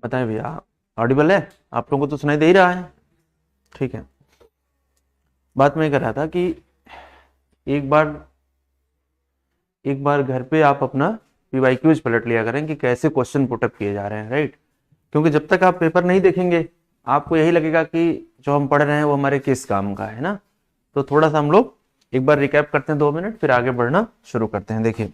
बताएं भैया, ऑडिबल है? आप लोगों को तो सुनाई दे ही रहा है, ठीक है। बात मैं कर रहा था कि एक बार घर पे आप अपना पीवाईक्यूज पलट लिया करें कि कैसे क्वेश्चन पुटअप किए जा रहे हैं, राइट। क्योंकि जब तक आप पेपर नहीं देखेंगे आपको यही लगेगा कि जो हम पढ़ रहे हैं वो हमारे किस काम का है ना। तो थोड़ा सा हम लोग एक बार रिकैप करते हैं 2 मिनट, फिर आगे बढ़ना शुरू करते हैं। देखिए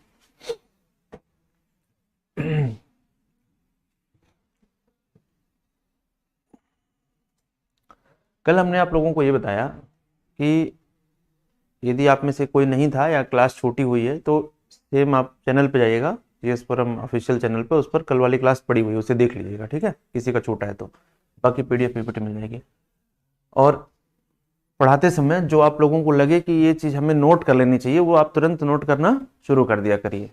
कल हमने आप लोगों को ये बताया कि यदि आप में से कोई नहीं था या क्लास छोटी हुई है तो सेम आप चैनल पे जाइएगा, जीएस फोरम ऑफिशियल चैनल पे, उस पर कल वाली क्लास पड़ी हुई है, उसे देख लीजिएगा, ठीक है। किसी का छोटा है तो बाकी पीडीएफ पीपीटी मिल जाएगी। और पढ़ाते समय जो आप लोगों को लगे कि ये चीज़ हमें नोट कर लेनी चाहिए वो आप तुरंत नोट करना शुरू कर दिया करिए,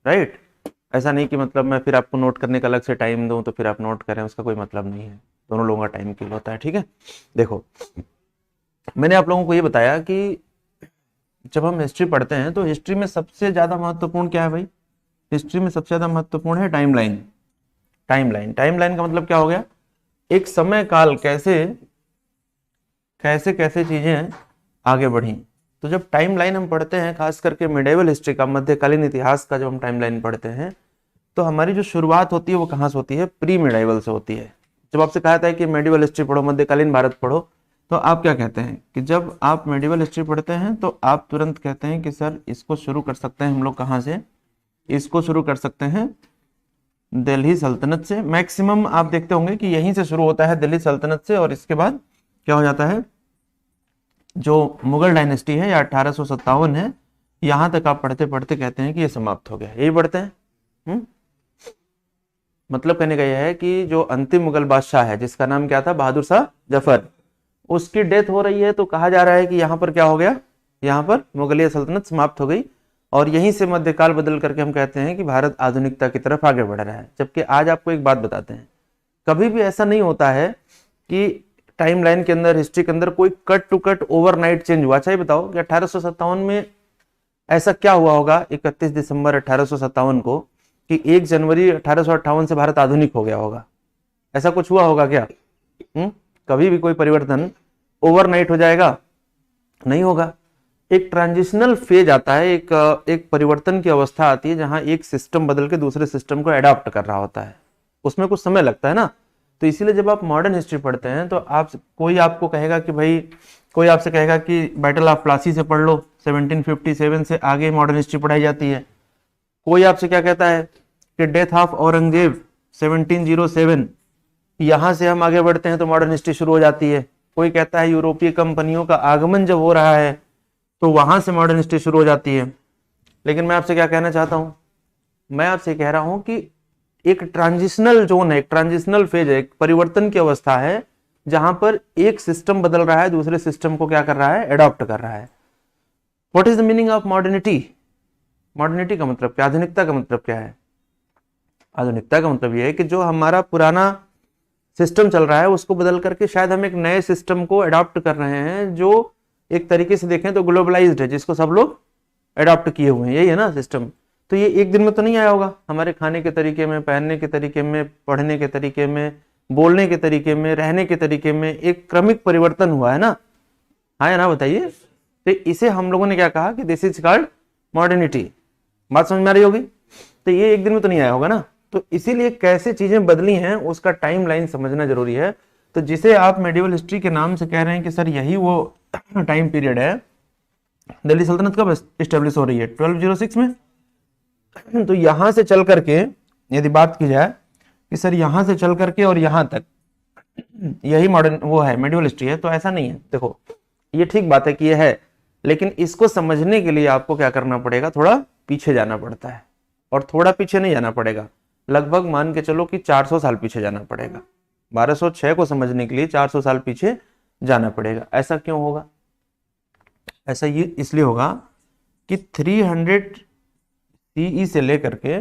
राइट। ऐसा नहीं कि मतलब मैं फिर आपको नोट करने का अलग से टाइम दूं तो फिर आप नोट करें, उसका कोई मतलब नहीं है। दोनों लोगों का टाइम किल होता है, ठीक है। देखो मैंने आप लोगों को ये बताया कि जब हम हिस्ट्री पढ़ते हैं तो हिस्ट्री में सबसे ज्यादा महत्वपूर्ण क्या है भाई? हिस्ट्री में सबसे ज्यादा महत्वपूर्ण है टाइमलाइन। टाइमलाइन का मतलब क्या हो गया? एक समय काल कैसे कैसे कैसे चीजें आगे बढ़ी। तो जब टाइमलाइन हम पढ़ते हैं, खास करके मिडिवल हिस्ट्री का, मध्यकालीन इतिहास का जब हम टाइमलाइन पढ़ते हैं तो हमारी जो शुरुआत होती है वो कहाँ से होती है? प्री मिडिवल से होती है। जब आपसे कहा था है कि मिडिवल हिस्ट्री पढ़ो, मध्यकालीन भारत पढ़ो, तो आप क्या कहते हैं कि जब आप मिडिवल हिस्ट्री पढ़ते हैं तो आप तुरंत कहते हैं कि सर इसको शुरू कर सकते हैं हम लोग कहाँ से? इसको शुरू कर सकते हैं दिल्ली सल्तनत से। मैक्सिमम आप देखते होंगे कि यहीं से शुरू होता है, दिल्ली सल्तनत से, और इसके बाद क्या हो जाता है? जो मुगल डायनेस्टी है या 1857 है, यहां तक आप पढ़ते पढ़ते कहते हैं कि ये समाप्त हो गया। यही पढ़ते हैं। मतलब कहने का यह है कि जो अंतिम मुगल बादशाह है जिसका नाम क्या था? बहादुर शाह जफर, उसकी डेथ हो रही है तो कहा जा रहा है कि यहाँ पर क्या हो गया? यहाँ पर मुगलिया सल्तनत समाप्त हो गई, और यहीं से मध्यकाल बदल करके हम कहते हैं कि भारत आधुनिकता की तरफ आगे बढ़ रहा है। जबकि आज आपको एक बात बताते हैं, कभी भी ऐसा नहीं होता है कि टाइमलाइन के अंदर, हिस्ट्री के अंदर कोई cut to cut overnight change हुआ। अच्छा ये बताओ कि 1857 में ऐसा क्या हुआ होगा 31 दिसंबर 1857 को कि 1 जनवरी 1858 से भारत आधुनिक हो गया होगा? ऐसा कुछ हुआ होगा क्या? कभी भी कोई परिवर्तन ओवरनाइट हो जाएगा? नहीं होगा। एक ट्रांजिशनल फेज आता है, एक परिवर्तन की अवस्था आती है जहां एक सिस्टम बदल के दूसरे सिस्टम को अडॉप्ट कर रहा होता है, उसमें कुछ समय लगता है ना। तो इसीलिए जब आप मॉडर्न हिस्ट्री पढ़ते हैं तो कोई आपको कहेगा कि भाई, कोई आपसे कहेगा कि बैटल ऑफ प्लासी से पढ़ लो, 1757 से आगे मॉडर्न हिस्ट्री पढ़ाई जाती है। कोई आपसे क्या कहता है कि डेथ ऑफ औरंगजेब 1707, यहां से हम आगे बढ़ते हैं तो मॉडर्न हिस्ट्री शुरू हो जाती है। कोई कहता है यूरोपीय कंपनियों का आगमन जब हो रहा है तो वहां से मॉडर्न हिस्ट्री शुरू हो जाती है। लेकिन मैं आपसे क्या कहना चाहता हूं? मैं आपसे कह रहा हूं कि एक ट्रांजिशनल जोन है, एक ट्रांजिशनल फेज है, एक परिवर्तन की अवस्था है जहां पर एक सिस्टम बदल रहा है, दूसरे सिस्टम को क्या कर रहा है? अडॉप्ट कर रहा है। What is the meaning of modernity? Modernity का मतलब क्या? आधुनिकता का मतलब क्या है? आधुनिकता का मतलब यह है कि जो हमारा पुराना सिस्टम चल रहा है उसको बदल करके शायद हम एक नए सिस्टम को अडॉप्ट कर रहे हैं, जो एक तरीके से देखें तो ग्लोबलाइज्ड है, जिसको सब लोग अडॉप्ट किए हुए हैं। यही है ना सिस्टम। तो ये एक दिन में तो नहीं आया होगा। हमारे खाने के तरीके में, पहनने के तरीके में, पढ़ने के तरीके में, बोलने के तरीके में, रहने के तरीके में एक क्रमिक परिवर्तन हुआ है ना। हाँ या ना बताइए। तो इसे हम लोगों ने क्या कहा कि दिस इज कॉल्ड मॉडर्निटी। बात समझ में आ रही होगी। तो ये एक दिन में तो नहीं आया होगा ना। तो इसीलिए कैसे चीजें बदली हैं उसका टाइम लाइन समझना जरूरी है। तो जिसे आप मेडिवल हिस्ट्री के नाम से कह रहे हैं कि सर यही वो टाइम पीरियड है, दिल्ली सल्तनत कब स्टेब्लिश हो रही है? 1206 में। तो यहां से चल करके यदि बात की जाए कि सर यहां से चल करके और यहां तक यही मॉडर्न वो है, मेडिवल हिस्ट्री है, तो ऐसा नहीं है। देखो ये ठीक बात है कि ये है, लेकिन इसको समझने के लिए आपको क्या करना पड़ेगा? थोड़ा पीछे जाना पड़ता है। और थोड़ा पीछे नहीं जाना पड़ेगा, लगभग मान के चलो कि 400 साल पीछे जाना पड़ेगा। 1206 को समझने के लिए 400 साल पीछे जाना पड़ेगा। ऐसा क्यों होगा? ऐसा ये इसलिए होगा कि 300 सीई से लेकर के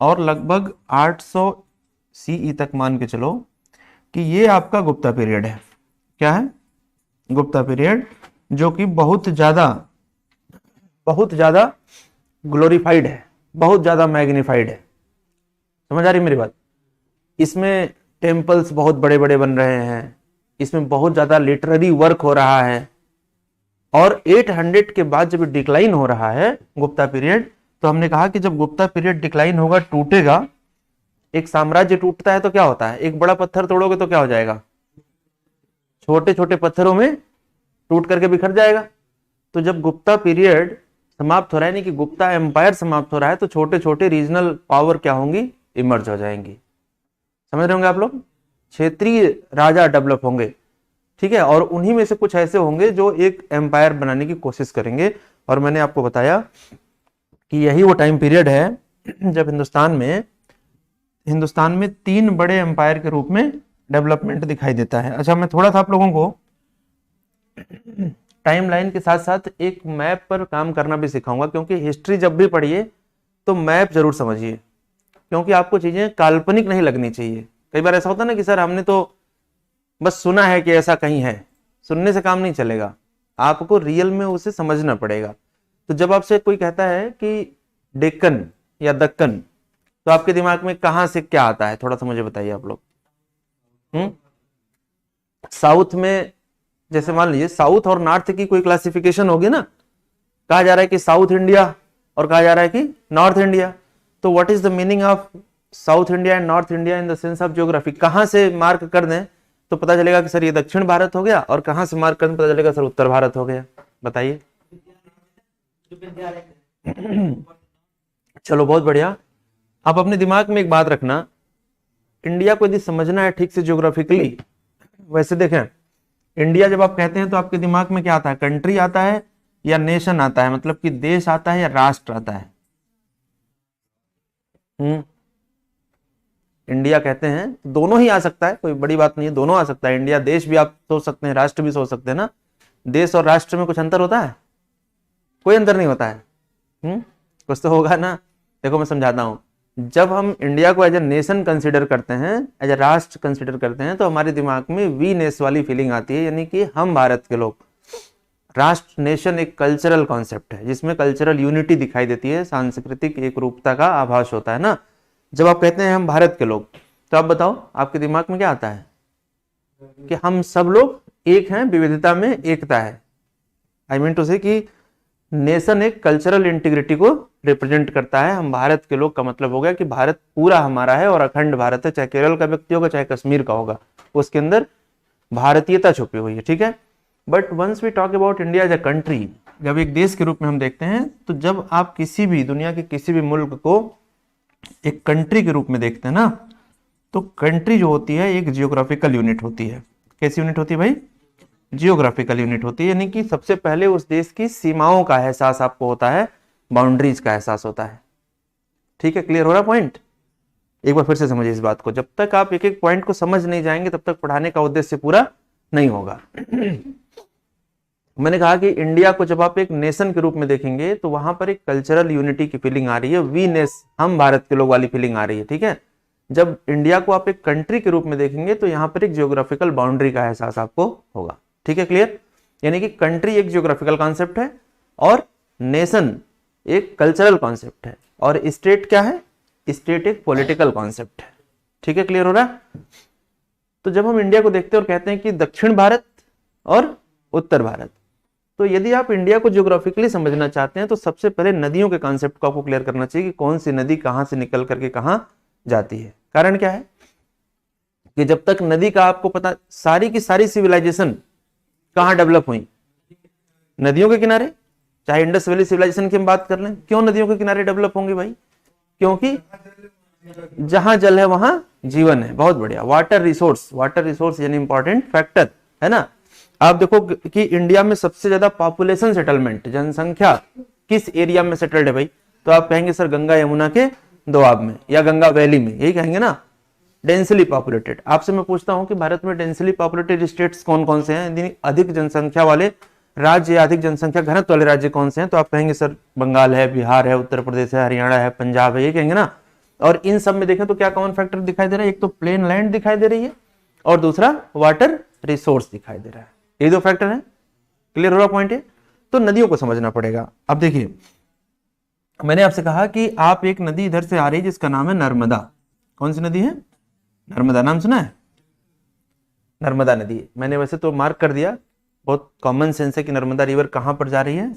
और लगभग 800 सीई तक मान के चलो कि ये आपका गुप्ता पीरियड है। क्या है? गुप्ता पीरियड, जो कि बहुत ज्यादा ग्लोरीफाइड है, बहुत ज्यादा मैग्नीफाइड है। समझ आ रही मेरी बात? इसमें टेम्पल्स बहुत बड़े बड़े बन रहे हैं, इसमें बहुत ज्यादा लिटरेरी वर्क हो रहा है। और 800 के बाद जब डिक्लाइन हो रहा है गुप्ता पीरियड, तो हमने कहा कि जब गुप्ता पीरियड डिक्लाइन होगा, टूटेगा, एक साम्राज्य टूटता है तो क्या होता है, एक बड़ा पत्थर तोड़ोगे तो क्या हो जाएगा, छोटे छोटे पत्थरों में टूट करके बिखर जाएगा। तो जब गुप्ता पीरियड समाप्त हो रहा है, यानी कि गुप्ता एम्पायर समाप्त हो रहा है, तो छोटे छोटे रीजनल पावर क्या होंगी, इमर्ज हो जाएंगी। समझ रहे होंगे आप लोग, क्षेत्रीय राजा डेवलप होंगे, ठीक है। और उन्हीं में से कुछ ऐसे होंगे जो एक एम्पायर बनाने की कोशिश करेंगे। और मैंने आपको बताया कि यही वो टाइम पीरियड है जब हिंदुस्तान में 3 बड़े एम्पायर के रूप में डेवलपमेंट दिखाई देता है। अच्छा, मैं थोड़ा सा आप लोगों को टाइमलाइन के साथ साथ एक मैप पर काम करना भी सिखाऊंगा, क्योंकि हिस्ट्री जब भी पढ़िए तो मैप जरूर समझिए, क्योंकि आपको चीजें काल्पनिक नहीं लगनी चाहिए। कई बार ऐसा होता है ना कि सर हमने तो बस सुना है कि ऐसा कहीं है, सुनने से काम नहीं चलेगा, आपको रियल में उसे समझना पड़ेगा। तो जब आपसे कोई कहता है कि डेक्कन या दक्कन, तो आपके दिमाग में कहां से क्या आता है, थोड़ा सा मुझे बताइए आप लोग। साउथ में, जैसे मान लीजिए साउथ और नॉर्थ की कोई क्लासिफिकेशन होगी ना, कहा जा रहा है कि साउथ इंडिया और कहा जा रहा है कि नॉर्थ इंडिया। तो what is the meaning of south India and north India in the sense of geography? कहां से मार्क कर दें तो पता चलेगा कि सर ये दक्षिण भारत हो गया, और कहां से मार्क कर दें पता चलेगा सर उत्तर भारत हो गया। बताइए। चलो बहुत बढ़िया। आप अपने दिमाग में एक बात रखना, इंडिया को यदि समझना है ठीक से ज्योग्राफिकली, वैसे देखें, इंडिया जब आप कहते हैं तो आपके दिमाग में क्या आता है, कंट्री आता है या नेशन आता है, मतलब कि देश आता है या राष्ट्र आता है? इंडिया कहते हैं तो दोनों ही आ सकता है, कोई बड़ी बात नहीं है, दोनों आ सकता है। इंडिया देश भी आप सोच सकते हैं, राष्ट्र भी सोच सकते हैं ना। देश और राष्ट्र में कुछ अंतर होता है? कोई अंतर नहीं होता है। कुछ तो होगा ना। देखो मैं समझाता हूं, जब हम इंडिया को एज ए नेशन कंसिडर करते हैं, एज ए राष्ट्र कंसिडर करते हैं, तो हमारे दिमाग में वी नेस वाली फीलिंग आती है, यानी कि हम भारत के लोग। राष्ट्र, नेशन एक कल्चरल कॉन्सेप्ट है जिसमें कल्चरल यूनिटी दिखाई देती है, सांस्कृतिक एक रूपता का आभास होता है ना। जब आप कहते हैं हम भारत के लोग, तो आप बताओ आपके दिमाग में क्या आता है? कि हम सब लोग एक हैं, विविधता में एकता है। आई मीन टू से कि नेशन एक कल्चरल इंटीग्रिटी को रिप्रेजेंट करता है। हम भारत के लोग का मतलब हो गया कि भारत पूरा हमारा है और अखंड भारत है, चाहे केरल का व्यक्ति होगा चाहे कश्मीर का होगा, उसके अंदर भारतीयता छुपी हुई है, ठीक है। But once we talk about India as a country, जब एक देश के रूप में हम देखते हैं, तो जब आप किसी भी दुनिया के किसी भी मुल्क को एक कंट्री के रूप में देखते हैं ना, तो कंट्री जो होती है एक जियोग्राफिकल यूनिट होती है। कैसी यूनिट होती है भाई? जियोग्राफिकल यूनिट होती है, यानी कि सबसे पहले उस देश की सीमाओं का एहसास आपको होता है, बाउंड्रीज का एहसास होता है, ठीक है। क्लियर हो रहा पॉइंट? एक बार फिर से समझिए इस बात को, जब तक आप एक एक पॉइंट को समझ नहीं जाएंगे तब तक पढ़ाने का उद्देश्य पूरा नहीं होगा। मैंने कहा कि इंडिया को जब आप एक नेशन के रूप में देखेंगे तो वहां पर एक कल्चरल यूनिटी की फीलिंग आ रही है, वी नेस, हम भारत के लोग वाली फीलिंग आ रही है, ठीक है। जब इंडिया को आप एक कंट्री के रूप में देखेंगे तो यहाँ पर एक जियोग्राफिकल बाउंड्री का एहसास आपको होगा, ठीक है। क्लियर? यानी कि कंट्री एक जियोग्राफिकल कॉन्सेप्ट है और नेशन एक कल्चरल कॉन्सेप्ट है, और स्टेट क्या है? स्टेट एक पॉलिटिकल कॉन्सेप्ट है, ठीक है। क्लियर हो रहा है? तो जब हम इंडिया को देखते हैं और कहते हैं कि दक्षिण भारत और उत्तर भारत, तो यदि आप इंडिया को ज्योग्राफिकली समझना चाहते हैं तो सबसे पहले नदियों के कॉन्सेप्ट को आपको क्लियर करना चाहिए कि कौन सी नदी कहां से निकल करके कहां जाती है। कारण क्या है कि जब तक नदी का आपको पता, सारी की सारी सिविलाइजेशन कहां डेवलप हुई? नदियों के किनारे। चाहे इंडस वैली सिविलाइजेशन की हम बात कर लें, क्यों नदियों के किनारे डेवलप होंगी भाई? क्योंकि जहां जल है वहां जीवन है। बहुत बढ़िया। वाटर रिसोर्स यानी इंपॉर्टेंट फैक्टर है ना। आप देखो कि इंडिया में सबसे ज्यादा पॉपुलेशन सेटलमेंट, जनसंख्या किस एरिया में सेटल्ड है भाई? तो आप कहेंगे सर गंगा यमुना के दोआब में या गंगा वैली में, यही कहेंगे ना, डेंसली पॉपुलेटेड। आपसे मैं पूछता हूं कि भारत में डेंसली पॉपुलेटेड स्टेट्स कौन कौन से हैं, अधिक जनसंख्या वाले राज्य या अधिक जनसंख्या घनत्व वाले राज्य कौन से हैं? तो आप कहेंगे सर बंगाल है, बिहार है, उत्तर प्रदेश है, हरियाणा है, पंजाब है, ये कहेंगे ना। और इन सब में देखें तो क्या कॉमन फैक्टर दिखाई दे रहा है? एक तो प्लेन लैंड दिखाई दे रही है और दूसरा वाटर रिसोर्स दिखाई दे रहा है। ये दो फैक्टर है। क्लियर हो रहा पॉइंट है? तो नदियों को समझना पड़ेगा। अब देखिए, मैंने आपसे कहा कि आप एक नदी इधर से आ रही है जिसका नाम है नर्मदा। कौन सी नदी है? नर्मदा नाम सुना है? नर्मदा नदी, मैंने वैसे तो मार्क कर दिया, बहुत कॉमन सेंस है कि नर्मदा रिवर कहां पर जा रही है?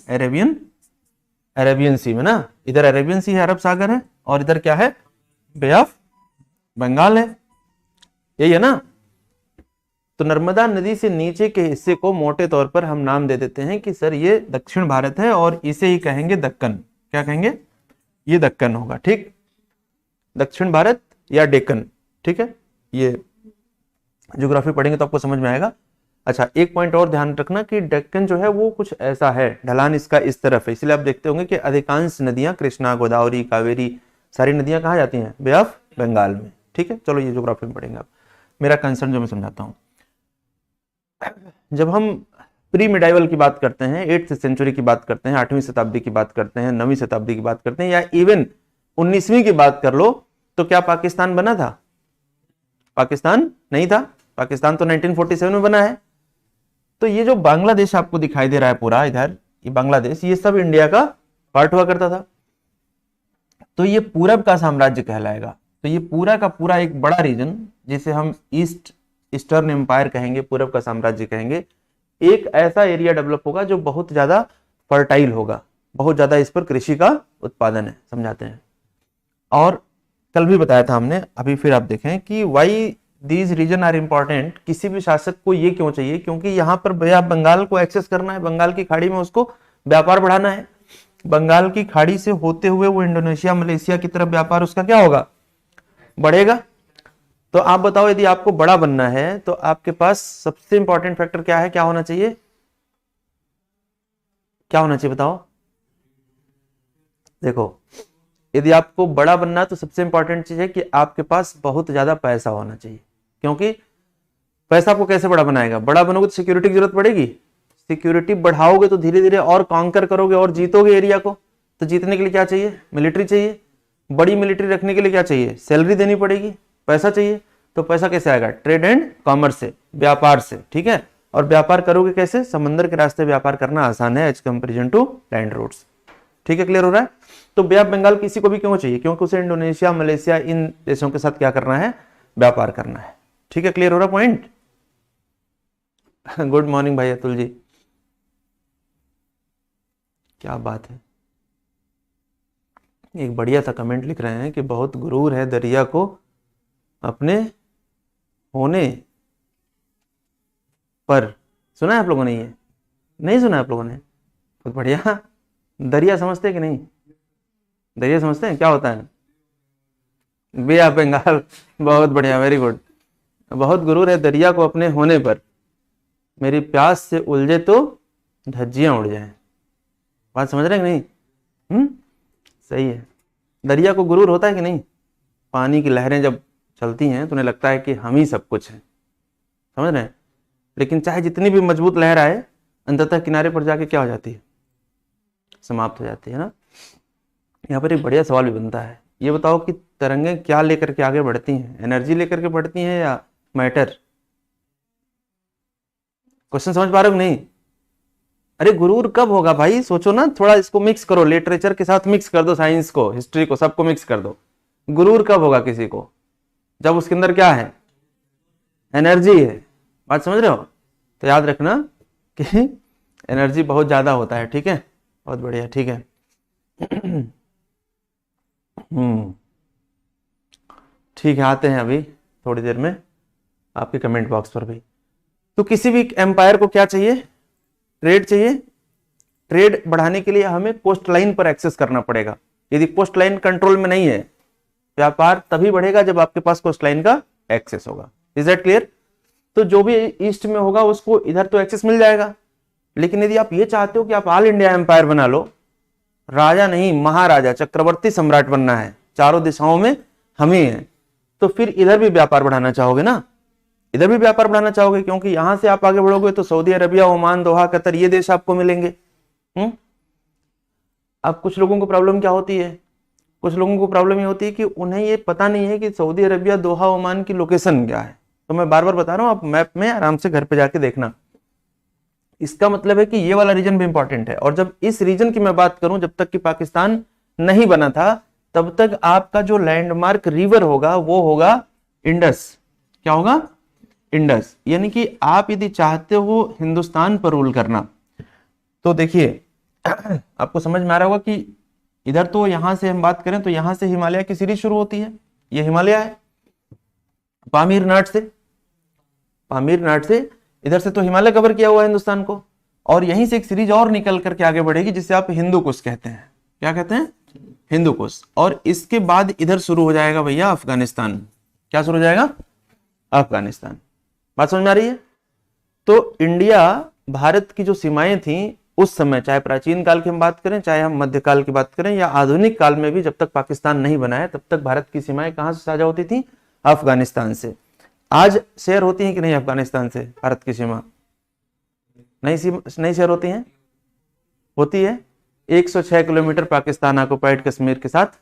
अरेबियन सी में ना। इधर अरेबियन सी है, अरब सागर है, और इधर क्या है? बे ऑफ बंगाल है, यही है ना। तो नर्मदा नदी से नीचे के हिस्से को मोटे तौर पर हम नाम दे देते हैं कि सर ये दक्षिण भारत है, और इसे ही कहेंगे दक्कन। क्या कहेंगे? ये दक्कन होगा, ठीक, दक्षिण भारत या डेक्कन, ठीक है। ये ज्योग्राफी पढ़ेंगे तो आपको समझ में आएगा। अच्छा, एक पॉइंट और ध्यान रखना कि डेक्कन जो है वो कुछ ऐसा है, ढलान इसका इस तरफ है, इसलिए आप देखते होंगे कि अधिकांश नदियां, कृष्णा, गोदावरी, कावेरी, सारी नदियां कहाँ जाती हैं? बे ऑफ बंगाल में, ठीक है। चलो ये ज्योग्राफी में पढ़ेंगे आप, मेरा कंसर्न जो मैं समझाता हूँ। जब हम प्री मिडाइवल की बात करते हैं, 8th सेंचुरी की बात करते हैं, 8वीं शताब्दी की बात करते हैं, 9वीं शताब्दी की बात करते हैं, या इवन 19वीं की बात कर लो, तो क्या पाकिस्तान बना था? पाकिस्तान नहीं था, पाकिस्तान तो 1947 में बना है। तो ये जो बांग्लादेश आपको दिखाई दे रहा है पूरा इधर, ये बांग्लादेश, ये सब इंडिया का पार्ट हुआ करता था। तो ये पूरब का साम्राज्य कहलाएगा। तो ये पूरा का पूरा एक बड़ा रीजन, जिसे हम ईस्टर्न एम्पायर कहेंगे, पूरब का साम्राज्य कहेंगे, एक ऐसा एरिया डेवलप होगा जो बहुत ज्यादा फर्टाइल होगा, बहुत ज्यादा इस पर कृषि का उत्पादन है, समझाते हैं। और कल भी बताया था हमने, अभी फिर आप देखें कि why these reason are important. किसी भी शासक को ये क्यों चाहिए? क्योंकि यहाँ पर बंगाल को एक्सेस करना है, बंगाल की खाड़ी में उसको व्यापार बढ़ाना है। बंगाल की खाड़ी से होते हुए वो इंडोनेशिया, मलेशिया की तरफ व्यापार उसका क्या होगा? बढ़ेगा। तो आप बताओ, यदि आपको बड़ा बनना है तो आपके पास सबसे इंपॉर्टेंट फैक्टर क्या है? क्या होना चाहिए? क्या होना चाहिए बताओ? देखो, यदि आपको बड़ा बनना है तो सबसे इंपॉर्टेंट चीज है कि आपके पास बहुत ज्यादा पैसा होना चाहिए। क्योंकि पैसा आपको कैसे बड़ा बनाएगा? बड़ा बनोगे तो सिक्योरिटी की जरूरत पड़ेगी, सिक्योरिटी बढ़ाओगे तो धीरे धीरे और कॉन्कर करोगे और जीतोगे एरिया को। तो जीतने के लिए क्या चाहिए? मिलिट्री चाहिए। बड़ी मिलिट्री रखने के लिए क्या चाहिए? सैलरी देनी पड़ेगी, पैसा चाहिए। तो पैसा कैसे आएगा? ट्रेड एंड कॉमर्स से, व्यापार से, ठीक है। और व्यापार करोगे कैसे? समंदर के रास्ते व्यापार करना आसान है as comparison to land roads, ठीक है। क्लियर हो रहा है? तो बे ऑफ बंगाल किसी को भी क्यों चाहिए? क्योंकि उसे इंडोनेशिया, मलेशिया, इन देशों के साथ क्या करना है? व्यापार करना है, ठीक है। क्लियर हो रहा पॉइंट? गुड मॉर्निंग भाई अतुल जी, क्या बात है। एक बढ़िया सा कमेंट लिख रहे हैं कि बहुत गुरूर है दरिया को अपने होने पर। सुना है आप लोगों ने? ये नहीं सुना है आप लोगों ने? बहुत बढ़िया। दरिया समझते हैं कि नहीं? दरिया समझते हैं क्या होता है? बे ऑफ बंगाल, बहुत बढ़िया, वेरी गुड। बहुत गुरूर है दरिया को अपने होने पर, मेरी प्यास से उलझे तो धज्जियां उड़ जाएं। बात समझ रहे हैं कि नहीं? सही है। दरिया को गुरूर होता है कि नहीं? पानी की लहरें जब चलती हैं तो उन्हें लगता है कि हम ही सब कुछ है, समझ रहे हैं। लेकिन चाहे जितनी भी मजबूत लहर आए, अंततः किनारे पर जाके क्या हो जाती है? समाप्त हो जाती है ना। यहाँ पर एक बढ़िया सवाल भी बनता है, ये बताओ कि तरंगें क्या लेकर के आगे बढ़ती हैं? एनर्जी लेकर के बढ़ती हैं या मैटर? क्वेश्चन समझ पा रहे हो नहीं? अरे गुरूर कब होगा भाई? सोचो ना, थोड़ा इसको मिक्स करो, लिटरेचर के साथ मिक्स कर दो, साइंस को, हिस्ट्री को, सबको मिक्स कर दो। गुरूर कब होगा किसी को? जब उसके अंदर क्या है? एनर्जी है। बात समझ रहे हो? तो याद रखना कि एनर्जी बहुत ज्यादा होता है, ठीक है। बहुत बढ़िया, ठीक है। ठीक है, आते हैं अभी थोड़ी देर में आपके कमेंट बॉक्स पर भी। तो किसी भी एम्पायर को क्या चाहिए? ट्रेड चाहिए। ट्रेड बढ़ाने के लिए हमें कोस्ट लाइन पर एक्सेस करना पड़ेगा। यदि कोस्ट लाइन कंट्रोल में नहीं है, व्यापार तभी बढ़ेगा जब आपके पास कोस्ट लाइन का एक्सेस होगा। Is that clear? तो जो भी ईस्ट में होगा उसको इधर तो एक्सेस मिल जाएगा। लेकिन यदि आप ये चाहते हो कि आप ऑल इंडिया एम्पायर बना लो, राजा नहीं महाराजा, चक्रवर्ती सम्राट बनना है, चारों दिशाओं में हम ही हैं, तो फिर इधर भी व्यापार बढ़ाना चाहोगे ना, इधर भी व्यापार बढ़ाना चाहोगे, क्योंकि यहां से आप आगे बढ़ोगे तो सऊदी अरबिया, ओमान, दोहा, कतर, ये देश आपको मिलेंगे। अब कुछ लोगों को प्रॉब्लम क्या होती है? कुछ लोगों को प्रॉब्लम ये होती है कि उन्हें ये पता नहीं है कि सऊदी अरबिया, दोहा, ओमान की लोकेशन क्या है। तो मैं बार बार बता रहा हूं, आप मैप में आराम से घर पे जाके देखना। इसका मतलब है कि ये वाला रीजन भी इंपॉर्टेंट है। और जब इस रीजन की मैं बात करूं, जब तक कि पाकिस्तान नहीं बना था, तब तक आपका जो लैंडमार्क रिवर होगा वो होगा इंडस। क्या होगा? इंडस। यानी कि आप यदि चाहते हो हिंदुस्तान पर रूल करना, तो देखिए आपको समझ में आ रहा होगा कि इधर तो यहां से हम बात करें तो यहां से हिमालय की सीरीज शुरू होती है, ये हिमालय है, पामीर नाट से, पामीर नाट से इधर से तो हिमालय कवर किया हुआ है हिंदुस्तान को, और यहीं से एक सीरीज और निकल करके आगे बढ़ेगी जिसे आप हिंदू कुश कहते हैं। क्या कहते हैं? हिंदू कुश। और इसके बाद इधर शुरू हो जाएगा भैया अफगानिस्तान। क्या शुरू हो जाएगा? अफगानिस्तान। बात समझ में आ रही है? तो इंडिया, भारत की जो सीमाएं थी उस समय, चाहे प्राचीन काल की हम बात करें, चाहे हम मध्यकाल की बात करें, या आधुनिक काल में भी, जब तक पाकिस्तान नहीं बना है तब तक भारत की सीमाएं कहां से साझा होती थी? अफगानिस्तान से। आज शेयर होती है कि नहीं अफगानिस्तान से भारत की सीमा? नहीं शेयर होती है? होती है। 106 किलोमीटर पाकिस्तान ऑक्युपाइड कश्मीर के साथ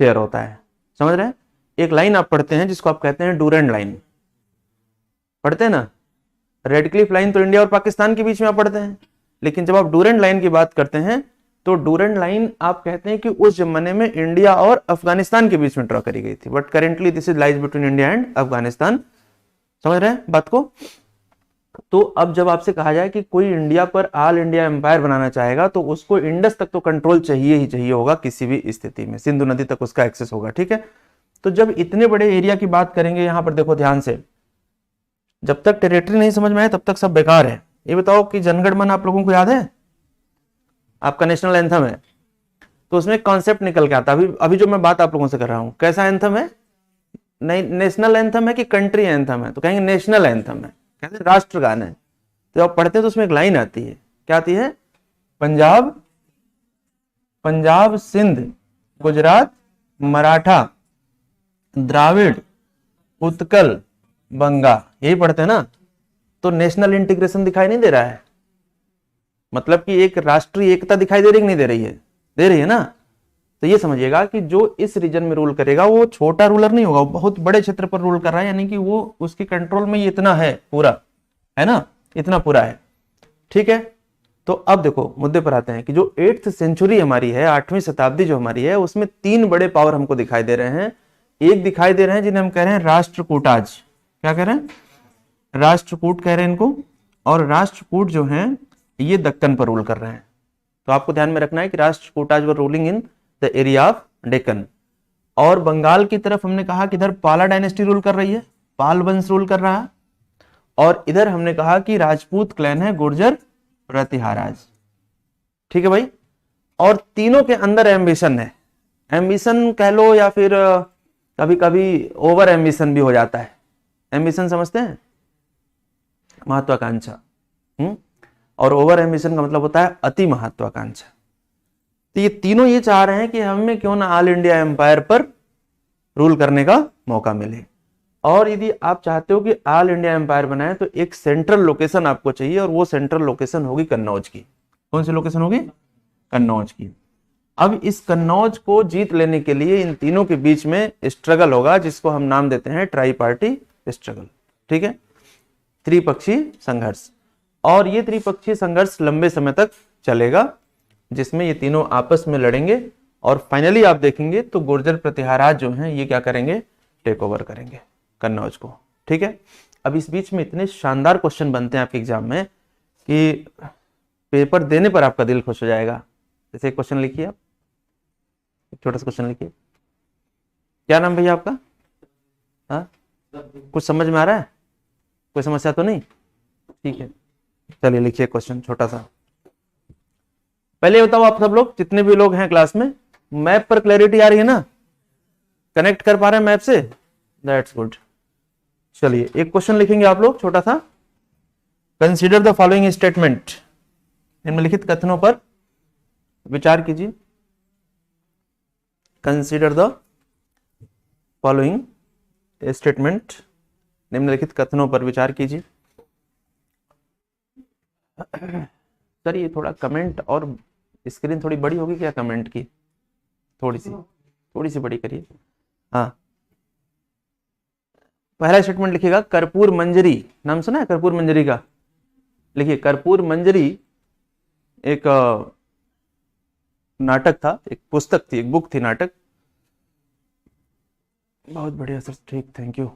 शेयर होता है। समझ रहे हैं? एक लाइन आप पढ़ते हैं जिसको आप कहते हैं डूरेंट लाइन, पढ़ते हैं ना? रेड क्लिफ लाइन तो इंडिया और पाकिस्तान के बीच में आप पढ़ते हैं, लेकिन जब आप डूरेंट लाइन की बात करते हैं तो डूरेंट लाइन आप कहते हैं कि उस जमाने में इंडिया और अफगानिस्तान के बीच में ड्रॉ करी गई थी, but currently this is lies between India and Afghanistan. समझ रहे हैं बात को? तो अब जब आपसे कहा जाए कि कोई इंडिया पर ऑल इंडिया एम्पायर बनाना चाहेगा तो उसको इंडस तक तो कंट्रोल चाहिए ही चाहिए होगा, किसी भी स्थिति में सिंधु नदी तक उसका एक्सेस होगा। ठीक है? तो जब इतने बड़े एरिया की बात करेंगे, यहां पर देखो ध्यान से, जब तक टेरिटरी नहीं समझ में आए तब तक सब बेकार है। ये बताओ कि जनगण मन आप लोगों को याद है? आपका नेशनल एंथम है, तो उसमें कॉन्सेप्ट निकल के आता है। अभी जो मैं बात आप लोगों से कर रहा हूं, कैसा एंथम है? नहीं, नेशनल एंथम है कि कंट्री एंथम है? तो कहेंगे नेशनल एंथम है, कहते हैं राष्ट्रगान है। तो आप पढ़ते हैं तो उसमें एक लाइन आती है, क्या आती है? पंजाब, पंजाब, सिंध, गुजरात, मराठा, द्राविड़, उत्कल, बंगा, यही पढ़ते हैं ना? तो नेशनल इंटीग्रेशन दिखाई नहीं दे रहा है? मतलब कि एक राष्ट्रीय एकता दिखाई दे रही कि नहीं दे रही है? दे रही है ना? तो ये समझिएगा कि जो इस रीजन में रूल करेगा वो छोटा रूलर नहीं होगा, वो बहुत बड़े क्षेत्र पर रूल कर रहा है, यानी कि वो उसके कंट्रोल में इतना है पूरा, है ना? इतना पूरा है। ठीक है? तो अब देखो मुद्दे पर आते हैं कि जो 8th सेंचुरी हमारी है, 8वीं शताब्दी जो हमारी है, उसमें 3 बड़े पावर हमको दिखाई दे रहे हैं। एक दिखाई दे रहे हैं जिन्हें हम कह रहे हैं राष्ट्रकूटाज। क्या कह रहे हैं? राष्ट्रकूट कह रहे हैं इनको। और राष्ट्रकूट जो हैं ये दक्कन पर रूल कर रहे हैं। तो आपको ध्यान में रखना है कि Rashtrakutas were ruling in the area of Deccan. और बंगाल की तरफ हमने कहा कि इधर पाला डायनेस्टी रूल कर रही है, पाल वंश रूल कर रहा है। और इधर हमने कहा कि राजपूत क्लैन है, गुर्जर प्रतिहाराज। ठीक है भाई? और तीनों के अंदर एम्बिशन है, एम्बिशन कह लो या फिर कभी कभी ओवर एम्बिशन भी हो जाता है। एम्बिशन समझते हैं? महत्वाकांक्षा। और ओवर एम्बिशन का मतलब होता है अति महत्वाकांक्षा। तो ये तीनों ये चाह रहे हैं कि हमें क्यों ना ऑल इंडिया एम्पायर पर रूल करने का मौका मिले। और यदि आप चाहते हो कि ऑल इंडिया एम्पायर बनाए तो एक सेंट्रल लोकेशन आपको चाहिए, और वो सेंट्रल लोकेशन होगी कन्नौज की। कौन सी लोकेशन होगी? कन्नौज की। अब इस कन्नौज को जीत लेने के लिए इन तीनों के बीच में स्ट्रगल होगा, जिसको हम नाम देते हैं ट्राई पार्टी स्ट्रगल। ठीक है? त्रिपक्षीय संघर्ष। और ये त्रिपक्षीय संघर्ष लंबे समय तक चलेगा, जिसमें ये तीनों आपस में लड़ेंगे, और फाइनली आप देखेंगे तो गुर्जर प्रतिहाराज जो हैं ये क्या करेंगे? टेक ओवर करेंगे कन्नौज को। ठीक है? अब इस बीच में इतने शानदार क्वेश्चन बनते हैं आपके एग्जाम में कि पेपर देने पर आपका दिल खुश हो जाएगा। जैसे एक क्वेश्चन लिखिए, आप एक छोटा सा क्वेश्चन लिखिए। क्या नाम भैया आपका? हाँ, कुछ समझ में आ रहा है? कोई समस्या तो नहीं? ठीक है, चलिए लिखिए क्वेश्चन छोटा सा। पहले बताओ आप सब लोग, जितने भी लोग हैं क्लास में, मैप पर क्लैरिटी आ रही है ना? कनेक्ट कर पा रहे हैं मैप से? That's good. चलिए एक क्वेश्चन लिखेंगे आप लोग छोटा सा। Consider the following statement. निम्नलिखित कथनों पर विचार कीजिए। Consider the following statement. निम्नलिखित कथनों पर विचार कीजिए। सर ये थोड़ा कमेंट और स्क्रीन थोड़ी बड़ी होगी क्या कमेंट की? थोड़ी सी बड़ी करिए। हाँ, पहला स्टेटमेंट लिखिएगा, कर्पूर मंजरी। नाम सुना है कर्पूर मंजरी का? लिखिए, कर्पूर मंजरी एक नाटक था, एक पुस्तक थी, एक बुक थी, नाटक। बहुत बढ़िया सर, ठीक, thank you.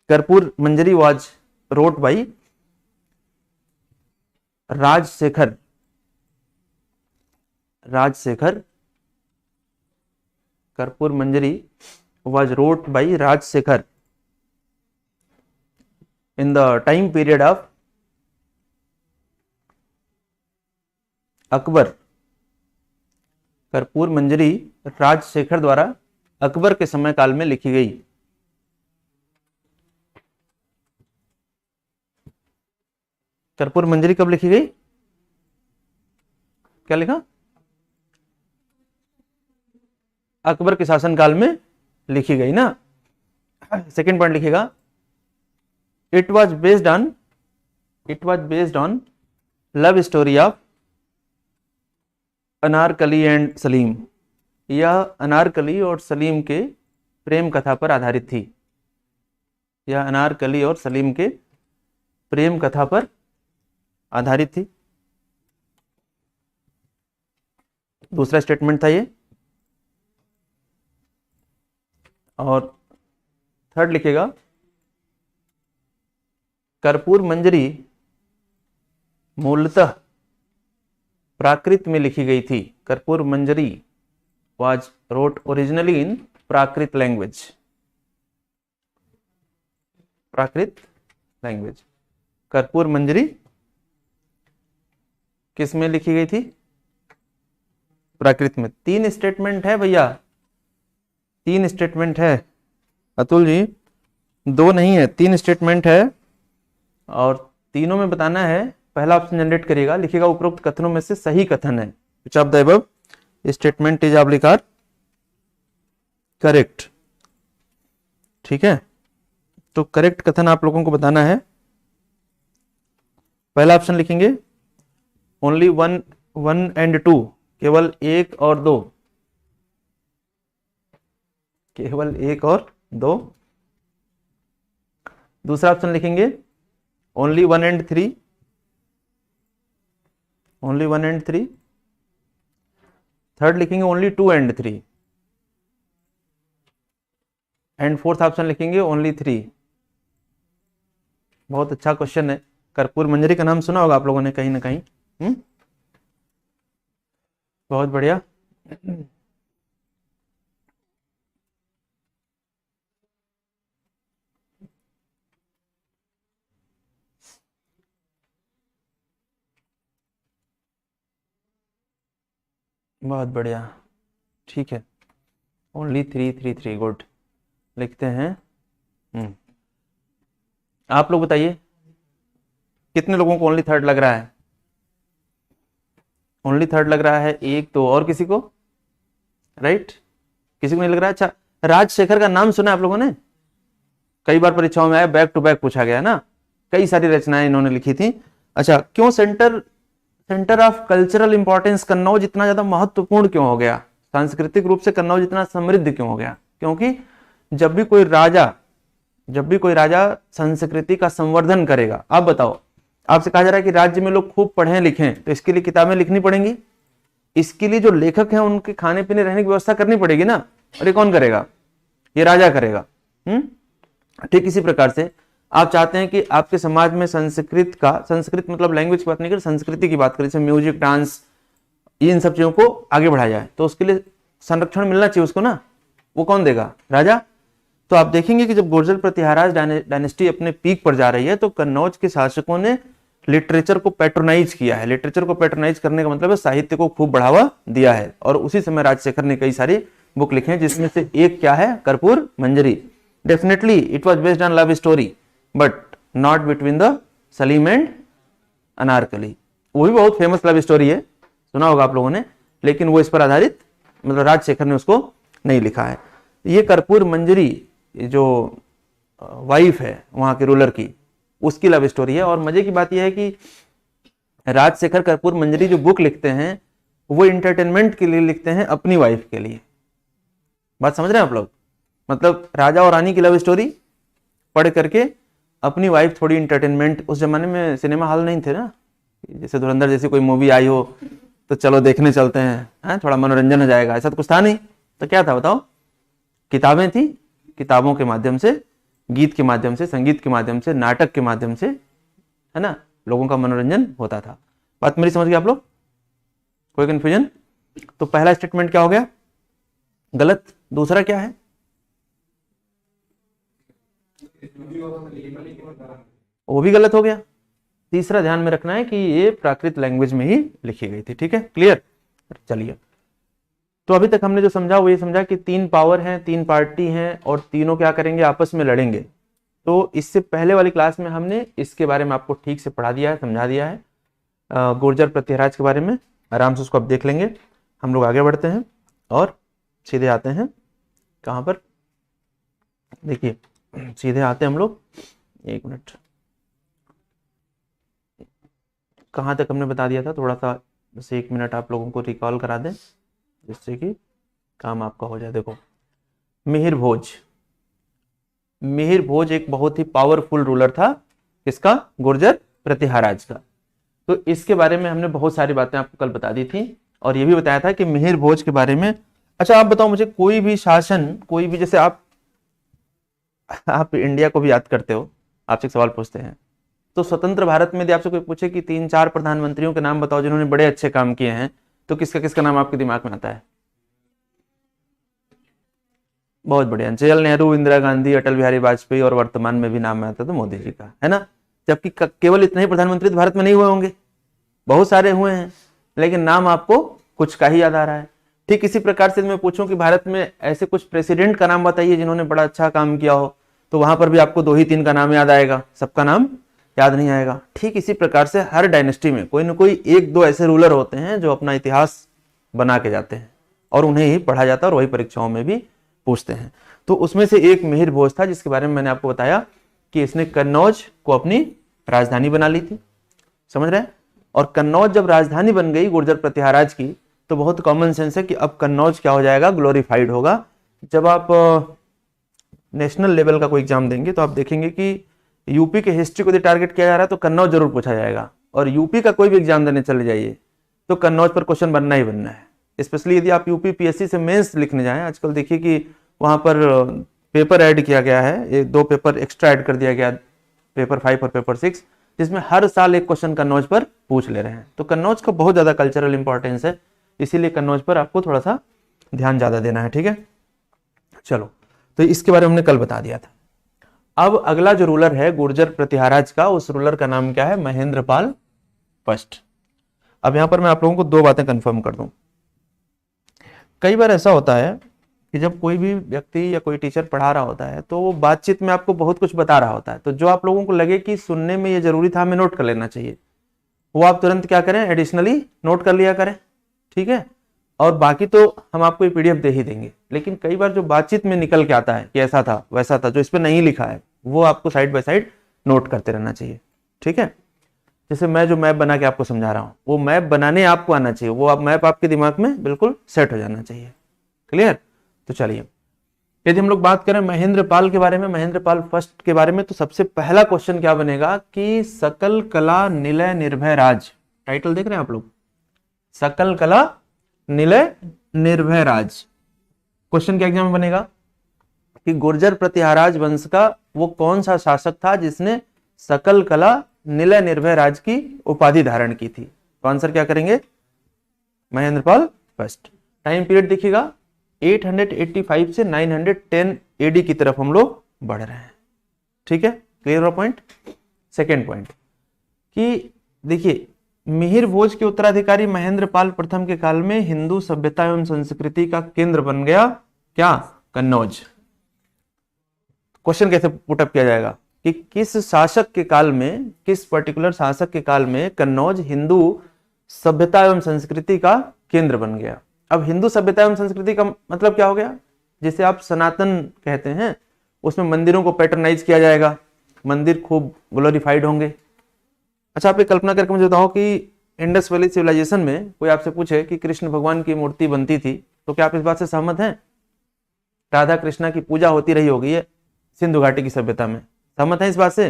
Karpur Manjari was wrote by Rajshekhar Karpur Manjari was wrote by Rajshekhar in the time period of Akbar. Karpur Manjari Rajshekhar द्वारा अकबर के समय काल में लिखी गई। कर्पूर मंजरी कब लिखी गई? क्या लिखा? अकबर के शासनकाल में लिखी गई ना। सेकंड पॉइंट लिखिएगा, It was based on love story of Anarkali and Salim. यह अनारकली और सलीम के प्रेम कथा पर आधारित थी। यह अनारकली और सलीम के प्रेम कथा पर आधारित थी। दूसरा स्टेटमेंट था ये। और थर्ड लिखेगा, कर्पूर मंजरी मूलतः प्राकृत में लिखी गई थी। Karpur Manjari was wrote originally in Prakrit language. Prakrit language. Karpur Manjari किस में लिखी गई थी? प्राकृत में। 3 स्टेटमेंट है भैया, 3 स्टेटमेंट है अतुल जी, 2 नहीं है, 3 स्टेटमेंट है और तीनों में बताना है। पहला ऑप्शन जनरेट करिएगा, लिखिएगा उपरोक्त कथनों में से सही कथन है। Which of the above statement is oblique correct. ठीक है, तो करेक्ट कथन आप लोगों को बताना है। पहला ऑप्शन लिखेंगे ओनली वन एंड टू, केवल 1 और 2, केवल 1 और 2। दूसरा ऑप्शन लिखेंगे only 1 and 3, only 1 and 3। Third लिखेंगे only 2 and 3 and fourth option लिखेंगे ओनली 3। बहुत अच्छा क्वेश्चन है। कर्पूर मंजरी का नाम सुना होगा आप लोगों ने कहीं ना कहीं। बहुत बढ़िया। बहुत बढ़िया, ठीक है। ओनली 3 गुड, लिखते हैं। आप लोग बताइए कितने लोगों को ओनली थर्ड लग रहा है? ओनली थर्ड लग रहा है 1 2, और किसी को? राइट, किसी को नहीं लग रहा? अच्छा, राजशेखर का नाम सुना आप लोगों ने? कई बार परीक्षाओं में आया, बैक टू बैक पूछा गया ना। कई सारी रचनाएं इन्होंने लिखी थी। अच्छा, क्यों centre of cultural importance Kannauj इतना ज्यादा महत्वपूर्ण क्यों हो गया? सांस्कृतिक रूप से कन्नौज इतना समृद्ध क्यों हो गया? क्योंकि जब भी कोई राजा संस्कृति का संवर्धन करेगा, आप बताओ, आपसे कहा जा रहा है कि राज्य में लोग खूब पढ़ें लिखें, तो इसके लिए किताबें लिखनी पड़ेंगी। इसके लिए जो लेखक हैं उनके खाने पीने रहने की व्यवस्था करनी पड़ेगी ना। और ये कौन करेगा? ये राजा करेगा। ठीक इसी प्रकार से आप चाहते हैं कि आपके समाज में संस्कृत मतलब लैंग्वेज की बात नहीं कर, संस्कृति की बात करें, जैसे म्यूजिक, डांस, इन सब चीजों को आगे बढ़ाया जाए, तो उसके लिए संरक्षण मिलना चाहिए उसको ना। वो कौन देगा? राजा। तो आप देखेंगे कि जब गुर्जर प्रतिहाराज डायनेस्टी अपने पीक पर जा रही है, तो कन्नौज के शासकों ने लिटरेचर को पैट्रोनाइज किया है। लिटरेचर को पैट्रोनाइज करने का मतलब है साहित्य को खूब बढ़ावा दिया है। और उसी समय राजशेखर ने कई सारी बुक लिखे हैं, जिसमें से एक क्या है? Karpur Manjari. Definitely it was based on love story, but not between the Salim and Anarkali. वो भी बहुत फेमस लव स्टोरी है, सुना होगा आप लोगों ने, लेकिन वो इस पर आधारित, मतलब राजशेखर ने उसको नहीं लिखा है। ये कर्पूर मंजरी जो वाइफ है वहां के रूलर की, उसकी लव स्टोरी है। और मजे की बात यह है कि राजशेखर कर्पूर मंजरी जो बुक लिखते हैं, वो इंटरटेनमेंट के लिए लिखते हैं, अपनी वाइफ के लिए। बात समझ रहे हैं आप लोग? मतलब राजा और रानी की लव स्टोरी पढ़ करके अपनी वाइफ थोड़ी इंटरटेनमेंट, उस जमाने में सिनेमा हॉल नहीं थे ना, जैसे धुरंधर जैसी कोई मूवी आई हो तो चलो देखने चलते हैं, थोड़ा मनोरंजन हो जाएगा, ऐसा तो कुछ था नहीं। तो क्या था बताओ? किताबें थी, किताबों के माध्यम से गीत के माध्यम से, संगीत के माध्यम से, नाटक के माध्यम से, है ना, लोगों का मनोरंजन होता था। बात मेरी समझ गए आप लोग? कोई कंफ्यूजन? तो पहला स्टेटमेंट क्या हो गया? गलत। दूसरा क्या है? वो भी गलत हो गया। तीसरा ध्यान में रखना है कि ये प्राकृत लैंग्वेज में ही लिखी गई थी। ठीक है, क्लियर? चलिए, तो अभी तक हमने जो समझा वो ये समझा कि 3 पावर हैं, 3 पार्टी हैं और तीनों क्या करेंगे? आपस में लड़ेंगे। तो इससे पहले वाली क्लास में हमने इसके बारे में आपको ठीक से पढ़ा दिया है, समझा दिया है, गुर्जर प्रत्यहराज के बारे में। आराम से उसको आप देख लेंगे। हम लोग आगे बढ़ते हैं और सीधे आते हैं कहाँ पर? देखिए, सीधे आते हैं हम लोग, एक मिनट, कहाँ तक हमने बता दिया था? थोड़ा सा बस 1 मिनट आप लोगों को रिकॉल करा दें जिससे कि काम आपका हो जाए। देखो, मिहिर भोज, मिहिर भोज एक बहुत ही पावरफुल रूलर था। किसका? गुर्जर प्रत्यहराज का। तो इसके बारे में हमने बहुत सारी बातें आपको कल बता दी थी और ये भी बताया था कि मिहिर भोज के बारे में। अच्छा, आप बताओ मुझे, कोई भी शासन, कोई भी, जैसे आप इंडिया को भी याद करते हो, आपसे एक सवाल पूछते हैं, तो स्वतंत्र भारत में यदि आपसे कोई पूछे कि 3-4 प्रधानमंत्रियों के नाम बताओ जिन्होंने बड़े अच्छे काम किए हैं, तो किसका किसका नाम आपके दिमाग में आता है? बहुत बढ़िया, जवाहरलाल नेहरू, इंदिरा गांधी, अटल बिहारी वाजपेयी और वर्तमान में भी नाम में आता है तो मोदी जी का, है ना। जबकि केवल इतने ही प्रधानमंत्री तो भारत में नहीं हुए होंगे, बहुत सारे हुए हैं, लेकिन नाम आपको कुछ का ही याद आ रहा है। ठीक इसी प्रकार से मैं पूछूं कि भारत में ऐसे कुछ प्रेसिडेंट का नाम बताइए जिन्होंने बड़ा अच्छा काम किया हो, तो वहां पर भी आपको 2 ही 3 का नाम याद आएगा, सबका नाम याद नहीं आएगा। ठीक इसी प्रकार से हर डायनेस्टी में कोई ना कोई 1-2 ऐसे रूलर होते हैं जो अपना इतिहास बना के जाते हैं और उन्हें ही पढ़ा जाता है और वही परीक्षाओं में भी पूछते हैं। तो उसमें से एक मिहिर भोज था जिसके बारे में मैंने आपको बताया कि इसने कन्नौज को अपनी राजधानी बना ली थी, समझ रहे हैं। और कन्नौज जब राजधानी बन गई गुर्जर प्रत्यहराज की, तो बहुत कॉमन सेंस है कि अब कन्नौज क्या हो जाएगा? ग्लोरीफाइड होगा। जब आप नेशनल लेवल का कोई एग्जाम देंगे तो आप देखेंगे कि यूपी के हिस्ट्री को यदि टारगेट किया जा रहा है तो कन्नौज जरूर पूछा जाएगा, और यूपी का कोई भी एग्जाम देने चले जाइए तो कन्नौज पर क्वेश्चन बनना ही बनना है। स्पेशली यदि आप यूपी पीएससी से मेंस लिखने जाएं, आजकल देखिए कि वहां पर पेपर ऐड किया गया है, 2 पेपर एक्स्ट्रा ऐड कर दिया गया, पेपर 5 और पेपर 6, जिसमें हर साल एक क्वेश्चन कन्नौज पर पूछ ले रहे हैं। तो कन्नौज का बहुत ज्यादा कल्चरल इंपॉर्टेंस है, इसीलिए कन्नौज पर आपको थोड़ा सा ध्यान ज्यादा देना है। ठीक है, चलो, तो इसके बारे में हमने कल बता दिया था। अब अगला जो रूलर है गुर्जर प्रत्यहराज का, उस रूलर का नाम क्या है? महेंद्रपाल फर्स्ट। अब यहां पर मैं आप लोगों को 2 बातें कंफर्म कर दूं। कई बार ऐसा होता है कि जब कोई भी व्यक्ति या कोई टीचर पढ़ा रहा होता है तो वो बातचीत में आपको बहुत कुछ बता रहा होता है, तो जो आप लोगों को लगे कि सुनने में ये जरूरी था, हमें नोट कर लेना चाहिए, वो आप तुरंत क्या करें? एडिशनली नोट कर लिया करें। ठीक है, और बाकी तो हम आपको पीडीएफ दे ही देंगे, लेकिन कई बार जो बातचीत में निकल के आता है कि ऐसा था वैसा था, जो इस पर नहीं लिखा है, वो आपको साइड बाय साइड नोट करते रहना चाहिए। ठीक है, जैसे मैं जो मैप बना के आपको समझा रहा हूं, वो मैप बनाने आपको आना चाहिए, वो मैप आपके दिमाग में बिल्कुल सेट हो जाना चाहिए। क्लियर? तो चलिए, यदि हम लोग बात करें महेंद्रपाल के बारे में, महेंद्रपाल फर्स्ट के बारे में, तो सबसे पहला क्वेश्चन क्या बनेगा कि सकल कला निलय निर्भय राज। टाइटल देख रहे हैं आप लोग? सकल कला निलय निर्भय राज। क्वेश्चन क्या एग्जाम में बनेगा कि गुर्जर प्रत्यहराज वंश का वो कौन सा शासक था जिसने सकल कला निलय निर्भय राज की उपाधि धारण की थी? तो आंसर क्या करेंगे? महेंद्रपाल फर्स्ट। टाइम पीरियड देखिएगा 885 से 910 एडी की तरफ हम लोग बढ़ रहे हैं। ठीक है, क्लियर पॉइंट। सेकेंड पॉइंट कि देखिए, मिहिर भोज के उत्तराधिकारी महेंद्रपाल प्रथम के काल में हिंदू सभ्यता एवं संस्कृति का केंद्र बन गया क्या? कन्नौज। क्वेश्चन कैसे पुटअप किया जाएगा कि किस शासक के काल में, किस पर्टिकुलर शासक के काल में कन्नौज हिंदू सभ्यता एवं संस्कृति का केंद्र बन गया। अब हिंदू सभ्यता एवं संस्कृति का मतलब क्या हो गया? जिसे आप सनातन कहते हैं, उसमें मंदिरों को पैटर्नाइज किया जाएगा, मंदिर खूब ग्लोरीफाइड होंगे। अच्छा, आप एक कल्पना करके मुझे बताओ कि इंडस वैली सिविलाइजेशन में कोई आपसे पूछे कि कृष्ण भगवान की मूर्ति बनती थी, तो क्या आप इस बात से सहमत हैं? राधा कृष्णा की पूजा होती रही होगी ये सिंधु घाटी की सभ्यता में, सहमत है इस बात से?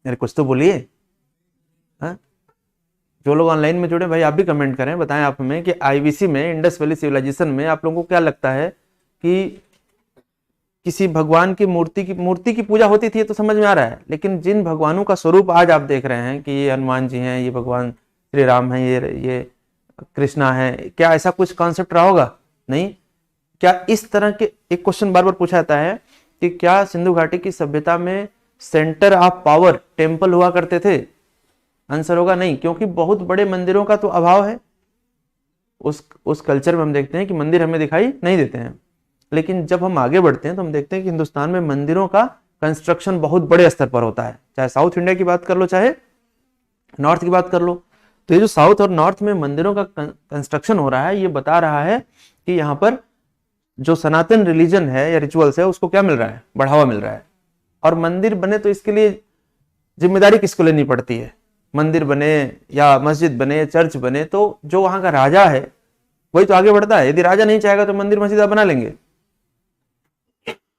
मेरे कुछ तो बोलिए। जो लोग ऑनलाइन में जुड़े भाई, आप भी कमेंट करें, बताएं आप हमें कि आईवीसी में, इंडस वैली सिविलाइजेशन में आप लोगों को क्या लगता है कि किसी भगवान की मूर्ति की पूजा होती थी, ये तो समझ में आ रहा है, लेकिन जिन भगवानों का स्वरूप आज आप देख रहे हैं कि ये हनुमान जी हैं, ये भगवान श्री राम हैं, ये कृष्णा है, क्या ऐसा कुछ कॉन्सेप्ट रहा होगा? नहीं। क्या इस तरह के, एक क्वेश्चन बार बार पूछा जाता है कि क्या सिंधु घाटी की सभ्यता में सेंटर ऑफ पावर टेम्पल हुआ करते थे? आंसर होगा नहीं, क्योंकि बहुत बड़े मंदिरों का तो अभाव है। उस कल्चर में हम देखते हैं कि मंदिर हमें दिखाई नहीं देते हैं, लेकिन जब हम आगे बढ़ते हैं तो हम देखते हैं कि हिंदुस्तान में मंदिरों का कंस्ट्रक्शन बहुत बड़े स्तर पर होता है। चाहे साउथ इंडिया की बात कर लो, चाहे नॉर्थ की बात कर लो, तो ये जो साउथ और नॉर्थ में मंदिरों का कंस्ट्रक्शन हो रहा है, ये बता रहा है कि यहाँ पर जो सनातन रिलीजन है या रिचुअल्स है उसको क्या मिल रहा है? बढ़ावा मिल रहा है। और मंदिर बने तो इसके लिए जिम्मेदारी किसको लेनी पड़ती है? मंदिर बने या मस्जिद बने, चर्च बने, तो जो वहां का राजा है वही तो आगे बढ़ता है। यदि राजा नहीं चाहेगा तो मंदिर मस्जिद आप बना लेंगे?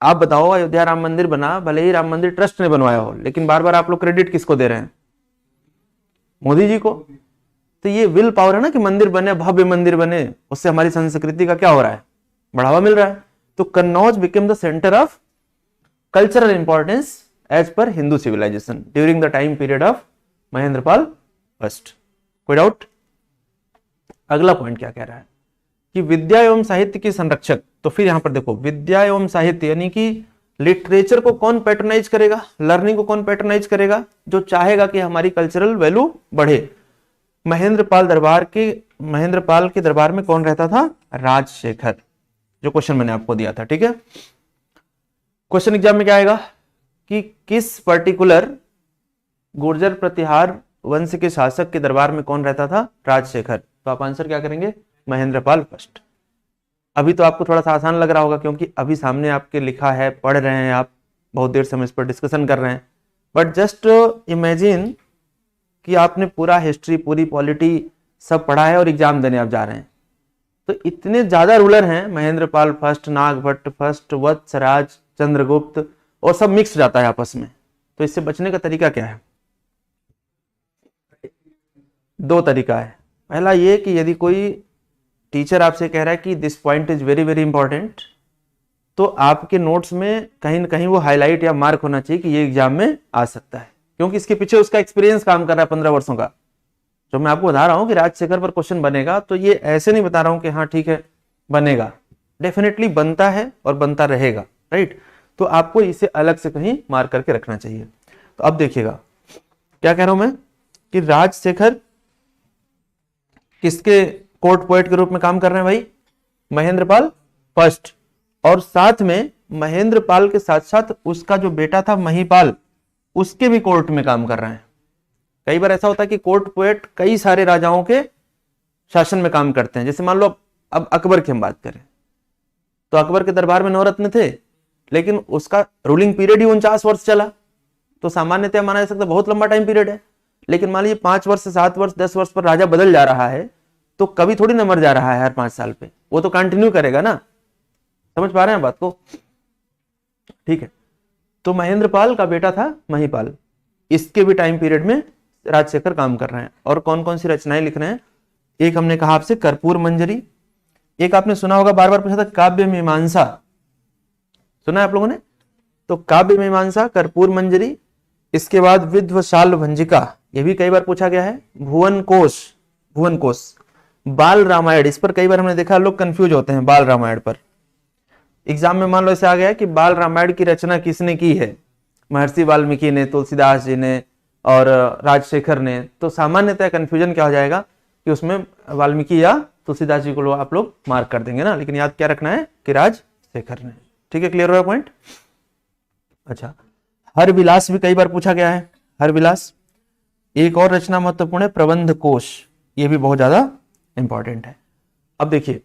आप बताओ, अयोध्या राम मंदिर बना, भले ही राम मंदिर ट्रस्ट ने बनवाया हो, लेकिन बार बार आप लोग क्रेडिट किसको दे रहे हैं? मोदी जी को। तो ये विल पावर है ना कि मंदिर बने, भव्य मंदिर बने, उससे हमारी संस्कृति का क्या हो रहा है? बढ़ावा मिल रहा है। तो Kannauj became the centre of cultural importance as per Hindu civilization during the time period of Mahendrapal first. कोई डाउट? अगला पॉइंट क्या कह रहा है कि विद्या एवं साहित्य की संरक्षक। तो फिर यहां पर देखो, विद्या एवं साहित्य यानी कि लिटरेचर को कौन पैटर्नाइज करेगा, लर्निंग को कौन पैटर्नाइज करेगा? जो चाहेगा कि हमारी कल्चरल वैल्यू बढ़े। महेंद्रपाल के दरबार में कौन रहता था? राजशेखर, जो क्वेश्चन मैंने आपको दिया था। ठीक है, क्वेश्चन एग्जाम में क्या आएगा कि किस पर्टिकुलर गुर्जर प्रतिहार वंश के शासक के दरबार में कौन रहता था? राजशेखर। तो आप आंसर क्या करेंगे? महेंद्रपाल फर्स्ट। अभी तो आपको थोड़ा सा आसान लग रहा होगा क्योंकि अभी सामने आपके लिखा है, पढ़ रहे हैं आप, बहुत देर से हम इस पर डिस्कशन कर रहे हैं। बट जस्ट इमेजिन कि आपने पूरा हिस्ट्री, पूरी पॉलिटी सब पढ़ा है और एग्जाम देने आप जा रहे हैं। तो इतने ज्यादा रूलर हैं, महेंद्रपाल फर्स्ट, नागभट्ट फर्स्ट, वत्सराज, चंद्रगुप्त, और सब मिक्स जाता है आपस में। तो इससे बचने का तरीका क्या है? दो तरीका है। पहला ये कि यदि कोई टीचर आपसे कह रहा है कि this point is very very important, तो आपके नोट्स में कहीं ना कहीं वो हाईलाइट या मार्क होना चाहिए कि ये एग्जाम में आ सकता है, क्योंकि इसके पीछे उसका एक्सपीरियंस काम कर रहा है 15 वर्षों का। जो मैं आपको बता रहा हूं कि राजशेखर पर क्वेश्चन बनेगा, तो ये ऐसे नहीं बता रहा हूं कि हाँ ठीक है बनेगा, डेफिनेटली बनता है और बनता रहेगा, राइट। तो आपको इसे अलग से कहीं मार्क करके रखना चाहिए। तो अब देखिएगा क्या कह रहा हूं मैं कि राजशेखर किसके कोर्ट पोएट के रूप में काम कर रहे हैं भाई? महेंद्रपाल फर्स्ट। और साथ में महेंद्रपाल के साथ साथ उसका जो बेटा था महिपाल, उसके भी कोर्ट में काम कर रहे हैं। कई बार ऐसा होता है कि कोर्ट पोएट कई सारे राजाओं के शासन में काम करते हैं। जैसे मान लो अब अकबर की हम बात करें, तो अकबर के दरबार में 9 रत्न थे, लेकिन उसका रूलिंग पीरियड ही 49 वर्ष चला। तो सामान्यतः माना जा सकता है बहुत लंबा टाइम पीरियड है। लेकिन मान लीजिए 5 वर्ष, 7 वर्ष, 10 वर्ष पर राजा बदल जा रहा है, तो कभी थोड़ी ना मर जा रहा है हर 5 साल पे, वो तो कंटिन्यू करेगा ना। समझ पा रहे हैं बात को? ठीक है, तो महेंद्रपाल का बेटा था महिपाल, इसके भी टाइम पीरियड में राजशेखर काम कर रहे हैं। और कौन कौन सी रचनाएं लिख रहे हैं? एक हमने कहा आपसे कर्पूर मंजरी, एक आपने सुना होगा, बार बार पूछा था, काव्य मीमांसा। सुना है आप लोगों ने? तो काव्य मीमांसा, कर्पूर मंजरी, इसके बाद विध्वशाल भंजिका, यह भी कई बार पूछा गया है। भुवन कोश, बाल रामायण, इस पर कई बार हमने देखा लोग कंफ्यूज होते हैं बाल रामायण पर। एग्जाम में मान लो ऐसे आ गया कि बाल रामायण की रचना किसने की है? महर्षि वाल्मीकि ने, तुलसीदास जी ने और राजशेखर ने। तो सामान्यतः कंफ्यूजन क्या हो जाएगा कि उसमें वाल्मीकि या तुलसीदास जी को आप लोग मार्क कर देंगे ना, लेकिन याद क्या रखना है कि राजशेखर ने। ठीक है, क्लियर हो गया पॉइंट? अच्छा, हर विलास भी कई बार पूछा गया है। हर विलास एक और रचना महत्वपूर्ण है, प्रबंध कोश, ये भी बहुत ज्यादा इंपॉर्टेंट है। अब देखिए,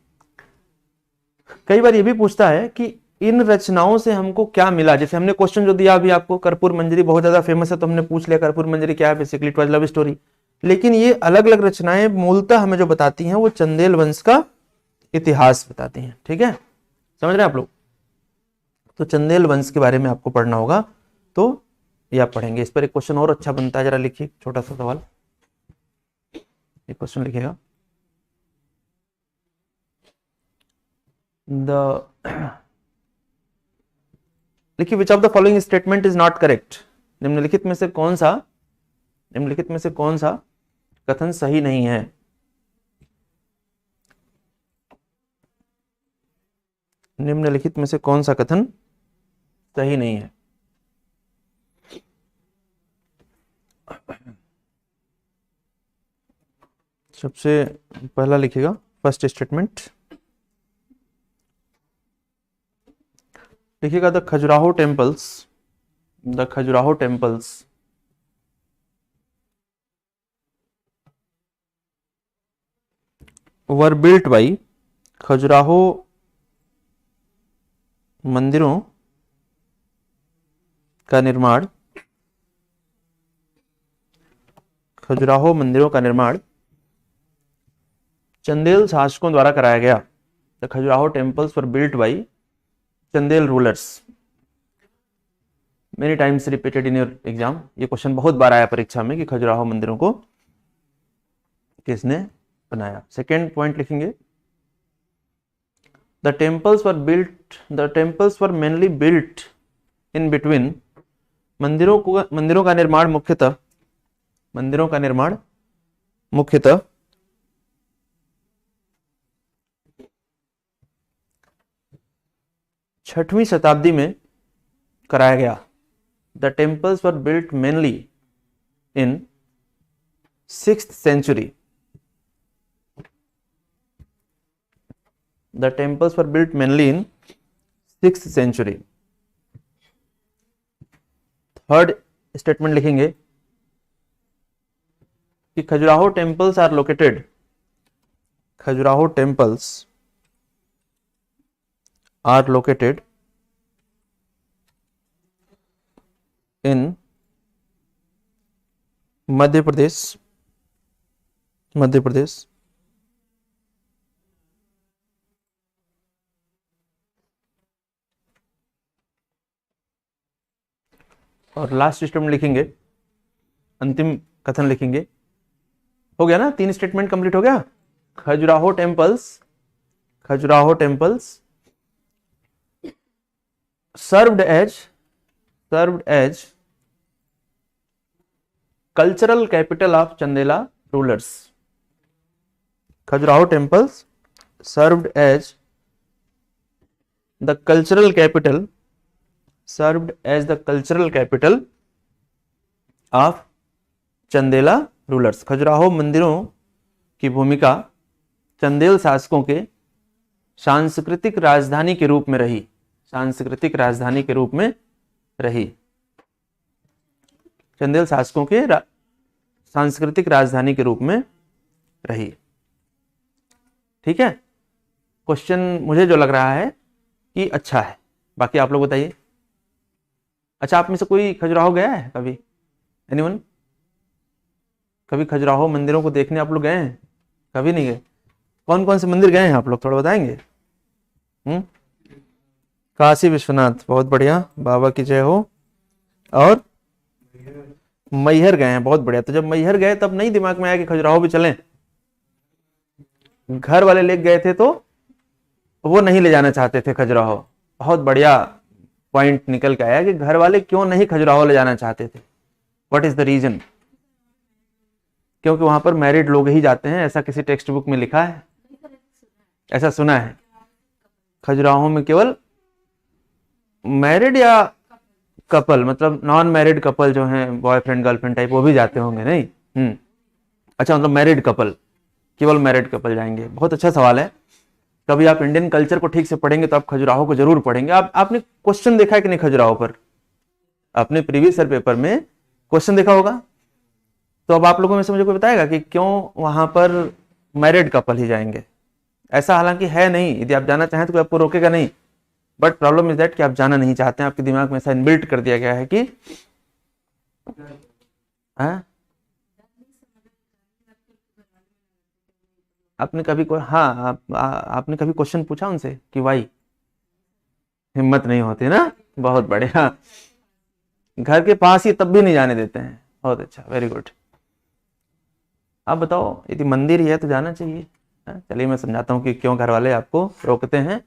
कई बार ये भी पूछता है कि इन रचनाओं से हमको क्या मिला। जैसे हमने क्वेश्चन जो दिया अभी आपको, कर्पूर मंजरी बहुत ज्यादा फेमस है, तो हमने पूछ लिया कर्पूर मंजरी क्या है, basically it was love story. लेकिन ये अलग अलग रचनाएं मूलतः हमें जो बताती हैं वो चंदेल वंश का इतिहास बताती हैं। ठीक है, समझ रहे हैं आप लोग? तो चंदेल वंश के बारे में आपको पढ़ना होगा, तो ये आप पढ़ेंगे। इस पर एक क्वेश्चन और अच्छा बनता है, जरा लिखिए, छोटा सा सवाल, एक क्वेश्चन लिखिएगा। लिखिए विच of the following statement is not correct. निम्नलिखित में से कौन सा कथन सही नहीं है। निम्नलिखित में से कौन सा कथन सही नहीं है। सबसे पहला लिखिएगा फर्स्ट स्टेटमेंट, लिखिएगा the Khajuraho temples were built by, Khajuraho मंदिरों का निर्माण चंदेल शासकों द्वारा कराया गया। The Khajuraho temples were built by Chandel rulers. Many times repeated in your exam. ये क्वेश्चन बहुत बार आया परीक्षा में कि खजुराहो मंदिरों को किसने बनाया। सेकेंड पॉइंट लिखेंगे the temples were mainly built in between. मंदिरों का निर्माण मुख्यतः 6वीं शताब्दी में कराया गया। The temples were built mainly in 6th century। The temples were built mainly in 6th century। Third statement लिखेंगे कि Khajuraho temples are located in Madhya Pradesh और लास्ट स्टेटमेंट लिखेंगे, अंतिम कथन लिखेंगे। हो गया ना, 3 स्टेटमेंट कंप्लीट हो गया। Khajuraho temples served as cultural capital of Chandela rulers. Khajuraho temples served as the cultural capital of Chandela rulers. Khajuraho मंदिरों की भूमिका चंदेल शासकों के सांस्कृतिक राजधानी के रूप में रही। चंदेल शासकों के सांस्कृतिक राजधानी के रूप में रही। ठीक है, क्वेश्चन मुझे जो लग रहा है कि अच्छा है, बाकी आप लोग बताइए। अच्छा, आप में से कोई खजुराहो गया है कभी? एनीवन? कभी खजुराहो मंदिरों को देखने आप लोग गए हैं? कभी नहीं गए? कौन कौन से मंदिर गए हैं आप लोग, थोड़ा बताएंगे? काशी विश्वनाथ, बहुत बढ़िया, बाबा की जय हो। और मैहर गए हैं, बहुत बढ़िया। तो जब मैहर गए तब नहीं दिमाग में आया कि खजुराहो भी चलें? घर वाले ले गए थे तो वो नहीं ले जाना चाहते थे खजुराहो। बहुत बढ़िया पॉइंट निकल के आया कि घर वाले क्यों नहीं खजुराहो ले जाना चाहते थे। What is the reason? क्योंकि वहां पर मैरिड लोग ही जाते हैं, ऐसा किसी टेक्स्ट बुक में लिखा है, ऐसा सुना है। खजुराहो में केवल मैरिड या कपल, मतलब नॉन मैरिड कपल जो हैं, बॉयफ्रेंड गर्लफ्रेंड टाइप, वो भी जाते होंगे नहीं? अच्छा, मतलब मैरिड कपल, केवल मैरिड कपल जाएंगे। बहुत अच्छा सवाल है। कभी आप इंडियन कल्चर को ठीक से पढ़ेंगे तो आप खजुराहो को जरूर पढ़ेंगे। आपने क्वेश्चन देखा है कि नहीं खजुराहो पर? अपने प्रीवियस ईयर पेपर में क्वेश्चन देखा होगा। तो अब आप लोगों में से मुझे कोई बताएगा कि क्यों वहां पर मैरिड कपल ही जाएंगे? ऐसा हालांकि है नहीं, यदि आप जाना चाहें तो कोई आपको रोकेगा नहीं, बट प्रॉब्लम इज दैट कि आप जाना नहीं चाहते हैं। आपके दिमाग में ऐसा इनबिल्ट कर दिया गया है कि आपने कभी कोई आपने कभी क्वेश्चन पूछा उनसे कि वाई? हिम्मत नहीं होती ना? बहुत बढ़िया, घर के पास ही तब भी नहीं जाने देते हैं। बहुत अच्छा, वेरी गुड। आप बताओ, यदि मंदिर ही है तो जाना चाहिए। चलिए मैं समझाता हूँ कि क्यों घर वाले आपको रोकते हैं,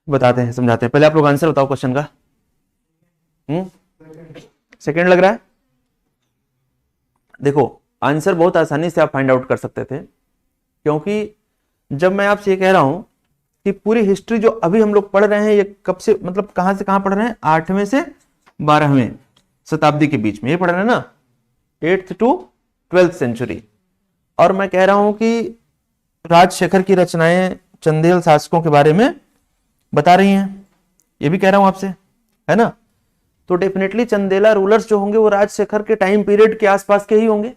बताते हैं, समझाते हैं। पहले आप लोग आंसर बताओ क्वेश्चन का। सेकेंड लग रहा है। देखो आंसर बहुत आसानी से आप फाइंड आउट कर सकते थे, क्योंकि जब मैं आपसे ये कह रहा हूं कि पूरी हिस्ट्री जो अभी हम लोग पढ़ रहे हैं ये कब से, मतलब कहां से कहां पढ़ रहे हैं, 8वें से 12वें शताब्दी के बीच में ये पढ़ रहे हैं ना, 8th to 12th सेंचुरी। और मैं कह रहा हूं कि राजशेखर की रचनाएं चंदेल शासकों के बारे में बता रही हैं, ये भी कह रहा हूं आपसे, है ना। तो डेफिनेटली चंदेला रूलर्स जो होंगे वो राजशेखर के टाइम पीरियड के आसपास के ही होंगे।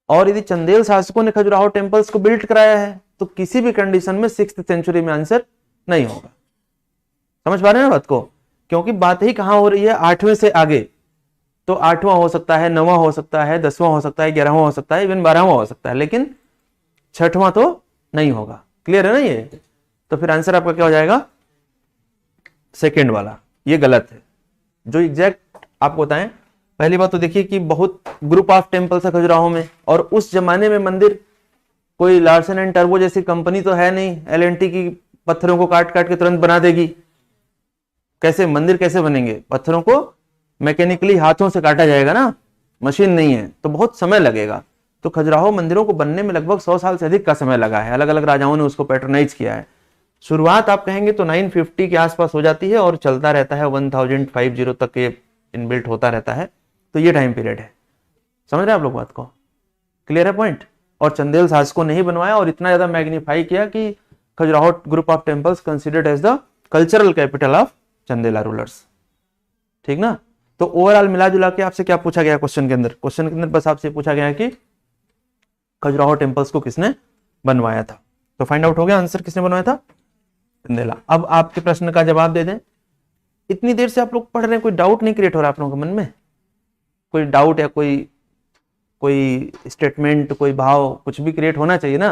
और यदि चंदेल शासकों ने खजुराहो टेम्पल्स को बिल्ड कराया है तो किसी भी कंडीशन में 6th सेंचुरी में आंसर नहीं होगा। समझ पा रहे हैं बात को, क्योंकि बात ही कहां हो रही है, 8वें से आगे। तो 8वां हो सकता है, 9वां हो सकता है, 10वां हो सकता है, 11वां हो सकता है, इवन 12वां हो सकता है, लेकिन 6वां तो नहीं होगा। क्लियर है ना ये। तो फिर आंसर आपका क्या हो जाएगा, सेकेंड वाला। ये गलत है। जो एग्जैक्ट आपको बताएं, पहली बात तो देखिए कि बहुत ग्रुप ऑफ टेम्पल्स है खजुराहो में, और उस जमाने में मंदिर कोई लार्सन एंड टर्बो जैसी कंपनी तो है नहीं, एलएनटी की पत्थरों को काट काट के तुरंत बना देगी। कैसे मंदिर कैसे बनेंगे, पत्थरों को मैकेनिकली हाथों से काटा जाएगा ना, मशीन नहीं है, तो बहुत समय लगेगा। तो खजुराहो मंदिरों को बनने में लगभग 100 साल से अधिक का समय लगा है। अलग अलग राजाओं ने उसको पैटर्नाइज किया है। शुरुआत आप कहेंगे तो 950 के आसपास हो जाती है और चलता रहता है 1050 तक ये इनबिल्ट होता रहता है। तो ये टाइम पीरियड है। समझ रहे हैं आप लोग बात को, क्लियर है पॉइंट। और चंदेल शासकों ने ही बनवाया और इतना ज्यादा मैग्नीफाई किया कि Khajuraho group of temples considered as the cultural capital of Chandela rulers. ठीक ना। तो ओवरऑल मिला जुला के आपसे क्या पूछा गया क्वेश्चन के अंदर बस आपसे पूछा गया कि खजुराहो टेम्पल्स को किसने बनवाया था। तो फाइंड आउट हो गया आंसर किसने बनवाया था, चंदेला। अब आपके प्रश्न का जवाब दे दें। इतनी देर से आप लोग पढ़ रहे हैं, कोई डाउट नहीं क्रिएट हो रहा आप लोगों के मन में, कोई डाउट या कोई स्टेटमेंट, कोई भाव, कुछ भी क्रिएट होना चाहिए ना।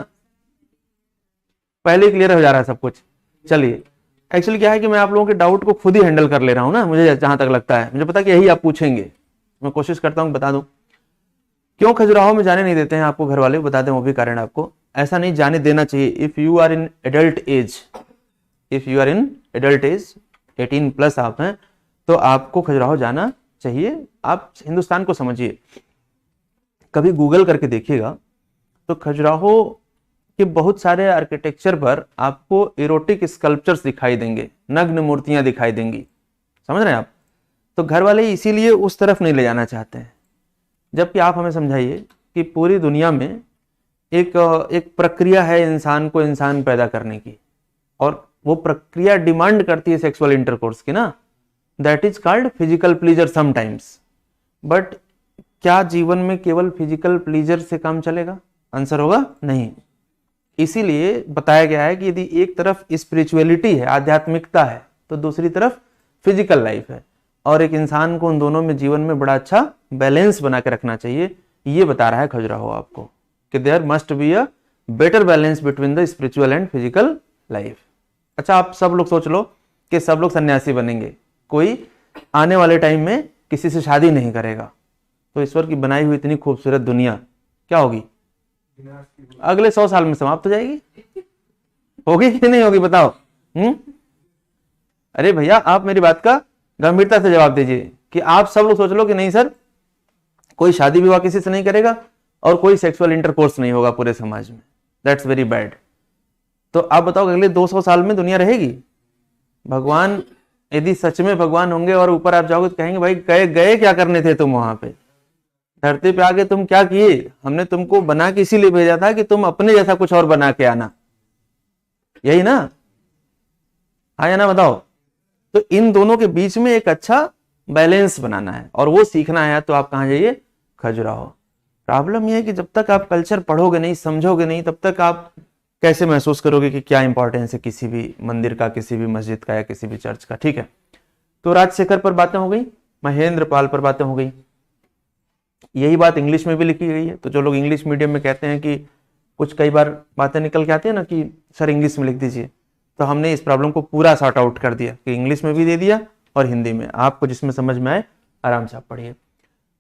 पहले क्लियर हो जा रहा है सब कुछ। चलिए, एक्चुअली क्या है कि मैं आप लोगों के डाउट को खुद ही हैंडल कर ले रहा हूं ना, मुझे जहां तक लगता है, मुझे पता कि यही आप पूछेंगे, मैं कोशिश करता हूं बता दूं। क्यों खजुराहो में जाने नहीं देते हैं आपको घर वाले, बता दें वो भी कारण आपको। ऐसा नहीं जाने देना चाहिए। If you are in adult age, 18+ आप हैं, तो आपको खजुराहो जाना चाहिए। आप हिंदुस्तान को समझिए, कभी गूगल करके देखिएगा तो खजुराहो के बहुत सारे आर्किटेक्चर पर आपको इरोटिक स्कल्पचर्स दिखाई देंगे, नग्न मूर्तियां दिखाई देंगी। समझ रहे हैं आप। तो घर वाले इसीलिए उस तरफ नहीं ले जाना चाहते हैं। जबकि आप हमें समझाइए कि पूरी दुनिया में एक प्रक्रिया है इंसान को इंसान पैदा करने की, और वो प्रक्रिया डिमांड करती है सेक्सुअल इंटरकोर्स की ना। That is called physical pleaser sometimes. But क्या जीवन में केवल फिजिकल प्लीजर से काम चलेगा? आंसर होगा नहीं। इसीलिए बताया गया है कि यदि एक तरफ स्पिरिचुअलिटी है, आध्यात्मिकता है, तो दूसरी तरफ फिजिकल लाइफ है, और एक इंसान को उन दोनों में जीवन में बड़ा अच्छा बैलेंस बना के रखना चाहिए। ये बता रहा है खजुराहो आपको कि there must be a better balance between the spiritual and physical life. अच्छा, आप सब लोग सोच लो कि सब लोग सन्यासी बनेंगे, कोई आने वाले टाइम में किसी से शादी नहीं करेगा, तो ईश्वर की बनाई हुई इतनी खूबसूरत दुनिया क्या होगी? अगले 100 साल में समाप्त हो जाएगी। होगी कि नहीं होगी बताओ? अरे भैया, आप मेरी बात का गंभीरता से जवाब दीजिए कि आप सब लोग सोच लो कि नहीं सर, कोई शादी विवाह किसी से नहीं करेगा और कोई सेक्सुअल इंटरकोर्स नहीं होगा पूरे समाज में। That's very bad. तो आप बताओ अगले 200 साल में दुनिया रहेगी? भगवान, यदि सच में भगवान होंगे और ऊपर आप जाओगे तो कहेंगे भाई गए क्या करने थे तुम वहां पे, धरती पे आके तुम क्या किए? हमने तुमको बना के इसीलिए भेजा था कि तुम अपने जैसा कुछ और बना के आना, यही ना? हाँ या ना बताओ? तो इन दोनों के बीच में एक अच्छा बैलेंस बनाना है और वो सीखना है, तो आप कहां जाइए? खजुराहो। प्रॉब्लम यह है कि जब तक आप कल्चर पढ़ोगे नहीं, समझोगे नहीं, तब तक आप कैसे महसूस करोगे कि क्या इंपॉर्टेंस है किसी भी मंदिर का, किसी भी मस्जिद का या किसी भी चर्च का। ठीक है, तो राजशेखर पर बातें हो गई, महेंद्र पाल पर बातें हो गई। यही बात इंग्लिश में भी लिखी गई है। तो जो लोग इंग्लिश मीडियम में कहते हैं कि कुछ कई बार बातें निकल के आती है ना कि सर इंग्लिश में लिख दीजिए, तो हमने इस प्रॉब्लम को पूरा सॉर्ट आउट कर दिया कि इंग्लिश में भी दे दिया और हिंदी में। आपको जिसमें समझ में आए आराम से आप पढ़िए।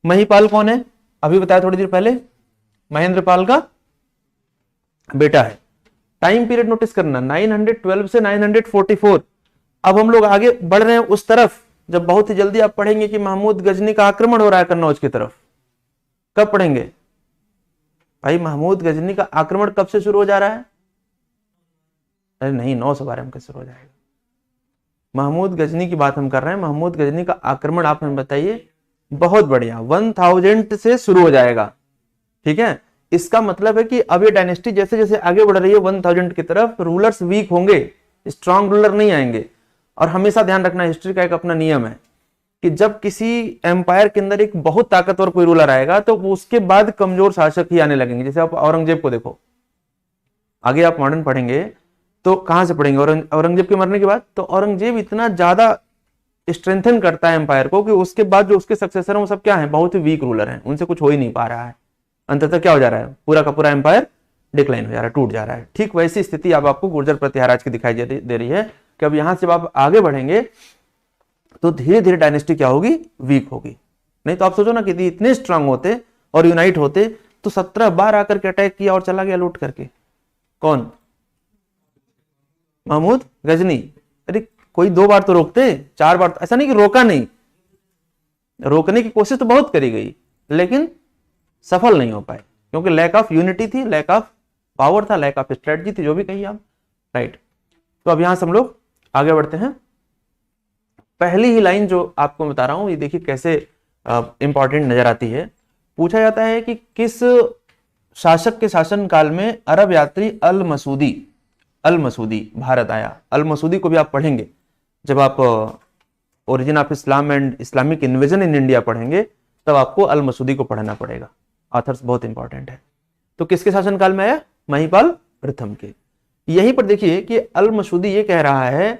महिपाल कौन है? अभी बताया थोड़ी देर पहले, महेंद्र पाल का बेटा है। टाइम पीरियड नोटिस करना, 912 से 944। अब हम लोग आगे बढ़ रहे हैं उस तरफ जब बहुत ही जल्दी आप पढ़ेंगे कि महमूद गजनी का आक्रमण हो रहा है कन्नौज की तरफ। कब पढ़ेंगे भाई? महमूद गजनी का आक्रमण कब से शुरू हो जा रहा है? अरे नहीं, 912 में कैसे शुरू हो जाएगा? महमूद गजनी की बात हम कर रहे हैं। महमूद गजनी का आक्रमण आप हमें बताइए। बहुत बढ़िया, 1000 से शुरू हो जाएगा। ठीक है, इसका मतलब है कि अब ये डायनेस्टी जैसे जैसे आगे बढ़ रही है 1000 की तरफ, रूलर्स वीक होंगे, स्ट्रांग रूलर नहीं आएंगे। और हमेशा ध्यान रखना, हिस्ट्री का एक अपना नियम है कि जब किसी एम्पायर के अंदर एक बहुत ताकतवर कोई रूलर आएगा तो उसके बाद कमजोर शासक ही आने लगेंगे। जैसे आप औरंगजेब को देखो, आगे आप मॉडर्न पढ़ेंगे तो कहां से पढ़ेंगे, औरंगजेब के मरने के बाद। तो औरंगजेब इतना ज्यादा स्ट्रेंथन करता है एम्पायर को कि उसके बाद जो उसके सक्सेसर हैं वो सब क्या है, बहुत ही वीक रूलर हैं, उनसे कुछ हो ही नहीं पा रहा है। अंततः क्या हो जा रहा है, पूरा का पूरा एम्पायर डिक्लाइन हो जा रहा है, टूट जा रहा है। ठीक वैसी स्थिति अब आपको गुर्जर प्रतिहाराज की दिखाई दे रही है कि अब यहां से आप आगे बढ़ेंगे तो धीरे धीरे डायनेस्टी क्या होगी, वीक होगी। नहीं तो आप सोचो ना कि इतने स्ट्रांग होते और यूनाइट होते तो 17 बार आकर के अटैक किया और चला गया लूट करके। कौन? महमूद गजनी। अरे कोई 2 बार तो रोकते, 4 बार तो, ऐसा नहीं कि रोका नहीं, रोकने की कोशिश तो बहुत करी गई लेकिन सफल नहीं हो पाए, क्योंकि लैक ऑफ यूनिटी थी, लैक ऑफ पावर था, लैक ऑफ स्ट्रेटजी थी, जो भी कहिए आप। राइट, तो अब यहां से हम लोग आगे बढ़ते हैं। पहली ही लाइन जो आपको बता रहा हूं ये देखिए कैसे इंपॉर्टेंट नजर आती है। पूछा जाता है कि किस शासक के शासन काल में अरब यात्री अल मसूदी भारत आया। अल मसूदी को भी आप पढ़ेंगे जब आप origin of Islam and Islamic invasion in India पढ़ेंगे, तब आपको अल मसूदी को पढ़ना पड़ेगा। ऑथर्स बहुत इंपॉर्टेंट है। तो किसके शासन काल में आया? महिपाल प्रथम के। यहीं पर देखिए कि अल मसूदी ये कह रहा है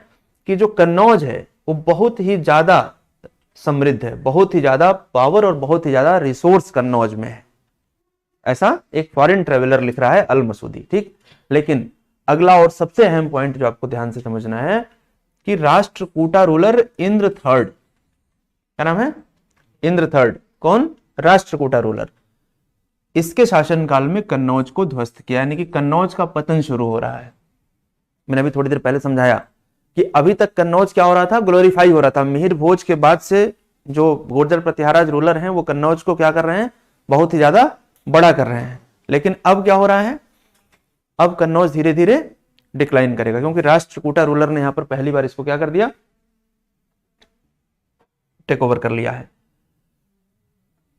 कि जो कन्नौज है वो बहुत ही ज्यादा समृद्ध है, बहुत ही ज्यादा पावर और बहुत ही ज्यादा रिसोर्स कन्नौज में है। ऐसा एक फॉरेन ट्रेवलर लिख रहा है, अल मसूदी। ठीक, लेकिन अगला और सबसे अहम पॉइंट जो आपको ध्यान से समझना है कि राष्ट्रकूटा रूलर इंद्र थर्ड, क्या नाम है? इंद्र थर्ड। कौन? राष्ट्रकूटा रूलर। इसके शासनकाल में कन्नौज को ध्वस्त किया, यानी कि कन्नौज का पतन शुरू हो रहा है। मैंने अभी थोड़ी देर पहले समझाया कि अभी तक कन्नौज क्या हो रहा था, ग्लोरीफाई हो रहा था। मिहिर भोज के बाद से जो गुर्जर प्रतिहाराज रूलर हैं वो कन्नौज को क्या कर रहे हैं, बहुत ही ज्यादा बड़ा कर रहे हैं। लेकिन अब क्या हो रहा है, अब कन्नौज धीरे धीरे डिक्लाइन करेगा, क्योंकि राष्ट्रकूटा रूलर ने यहां पर पहली बार इसको क्या कर दिया, टेक ओवर कर लिया है।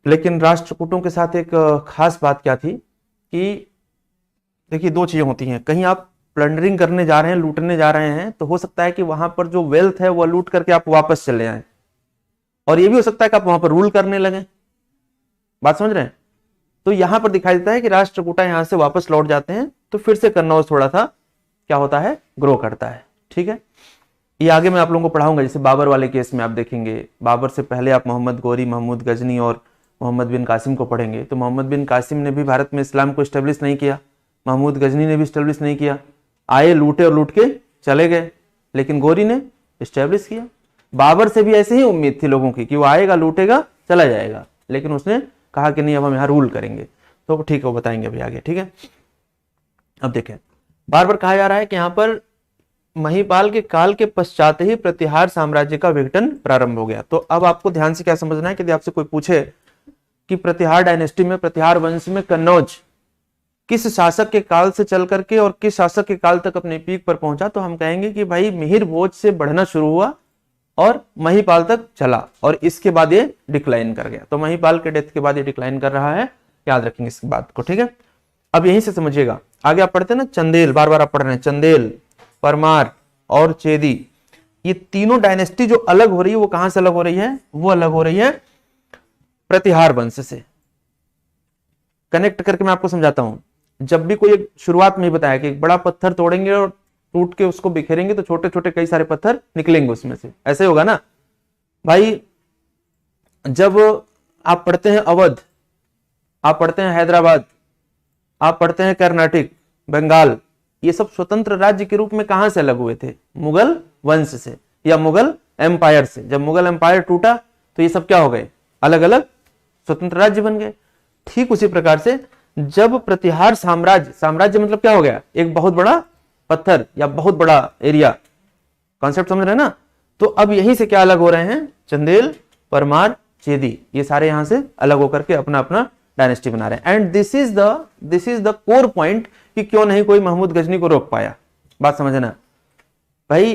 लेकिन राष्ट्रकूटों के साथ एक खास बात क्या थी कि देखिए 2 चीजें होती हैं। कहीं आप प्लंडरिंग करने जा रहे हैं, लूटने जा रहे हैं, तो हो सकता है कि वहां पर जो वेल्थ है वो लूट करके आप वापस चले आए, और ये भी हो सकता है कि आप वहां पर रूल करने लगे। बात समझ रहे हैं? तो यहां पर दिखाई देता है कि राष्ट्रकूटा यहां से वापस लौट जाते हैं, तो फिर से कन्नौज थोड़ा सा क्या होता है, ग्रो करता है। ठीक है, ये आगे मैं आप लोगों को पढ़ाऊंगा। जैसे बाबर वाले केस में आप देखेंगे, बाबर से पहले आप मोहम्मद गोरी, महमूद गजनी और मोहम्मद बिन कासिम को पढ़ेंगे। तो मोहम्मद बिन कासिम ने भी भारत में इस्लाम को स्टेब्लिश नहीं किया, महमूद गजनी ने भी स्टेब्लिश नहीं किया। आए, लूटे और लूट के चले गए, लेकिन गोरी ने स्टेब्लिश किया। बाबर से भी ऐसे ही उम्मीद थी लोगों की कि वो आएगा, लूटेगा, चला जाएगा, लेकिन उसने कहा कि नहीं, अब हम यहाँ रूल करेंगे। तो ठीक है, वो बताएंगे अभी आगे। ठीक है, अब देखें, बार बार कहा जा रहा है कि यहाँ पर महिपाल के काल के पश्चात ही प्रतिहार साम्राज्य का विघटन प्रारंभ हो गया। तो अब आपको ध्यान से क्या समझना है कि यदि आपसे कोई पूछे कि प्रतिहार डायनेस्टी में, प्रतिहार वंश में कन्नौज किस शासक के काल से चल करके और किस शासक के काल तक अपने पीक पर पहुंचा, तो हम कहेंगे कि भाई मिहिर भोज से बढ़ना शुरू हुआ और महिपाल तक चला, और इसके बाद ये डिक्लाइन कर गया। तो महिपाल के डेथ के बाद ये डिक्लाइन कर रहा है, याद रखेंगे इस बात को। ठीक है, अब यहीं से समझिएगा। आगे आप पढ़ते हैं ना, चंदेल, बार बार आप पढ़ रहे हैं, चंदेल, परमार और चेदी, ये तीनों डायनेस्टी जो अलग हो रही है वो कहां से अलग हो रही है, वो अलग हो रही है प्रतिहार वंश से। कनेक्ट करके मैं आपको समझाता हूं। जब भी कोई एक शुरुआत में ही बताया कि एक बड़ा पत्थर तोड़ेंगे और टूट के उसको बिखेरेंगे तो छोटे छोटे कई सारे पत्थर निकलेंगे उसमें से, ऐसे होगा ना भाई। जब आप पढ़ते हैं अवध, आप पढ़ते हैं हैदराबाद, आप पढ़ते हैं कर्नाटक, बंगाल, ये सब स्वतंत्र राज्य के रूप में कहां से अलग हुए थे, मुगल वंश से या मुगल एम्पायर से। जब मुगल एम्पायर टूटा तो ये सब क्या हो गए, अलग अलग स्वतंत्र राज्य बन गए। ठीक उसी प्रकार से जब प्रतिहार साम्राज्य, साम्राज्य मतलब क्या हो गया, एक बहुत बड़ा पत्थर या बहुत बड़ा एरिया, कॉन्सेप्ट समझ रहे हैं ना। तो तो अब यहीं से क्या अलग हो रहे हैं, चंदेल, परमार, चेदी, ये सारे यहां से अलग होकर के अपना अपना डायनेस्टी बना रहे हैं। And this is the core point कि क्यों नहीं कोई महमूद गजनी को रोक पाया। बात समझना भाई,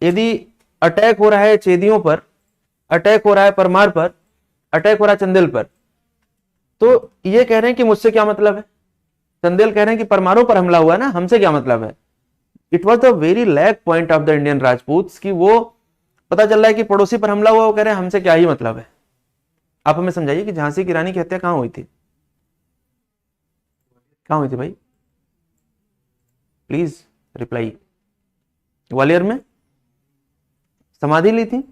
यदि अटैक हो रहा है चेदियों पर, अटैक हो रहा है परमार पर, अटैक हो रहा है चंदेल पर, तो ये कह रहे हैं कि मुझसे क्या मतलब है, चंदेल कह रहे हैं कि परमारों पर हमला हुआ है ना, हमसे क्या मतलब है। It was the very lack point of the Indian Rajput कि वो पता चल रहा है कि पड़ोसी पर हमला हुआ, वो कह रहे हैं हमसे क्या ही मतलब है। आप हमें समझाइए कि झांसी की रानी की हत्या कहां हुई थी, कहां हुई थी भाई, प्लीज रिप्लाई। ग्वालियर में समाधि ली थी,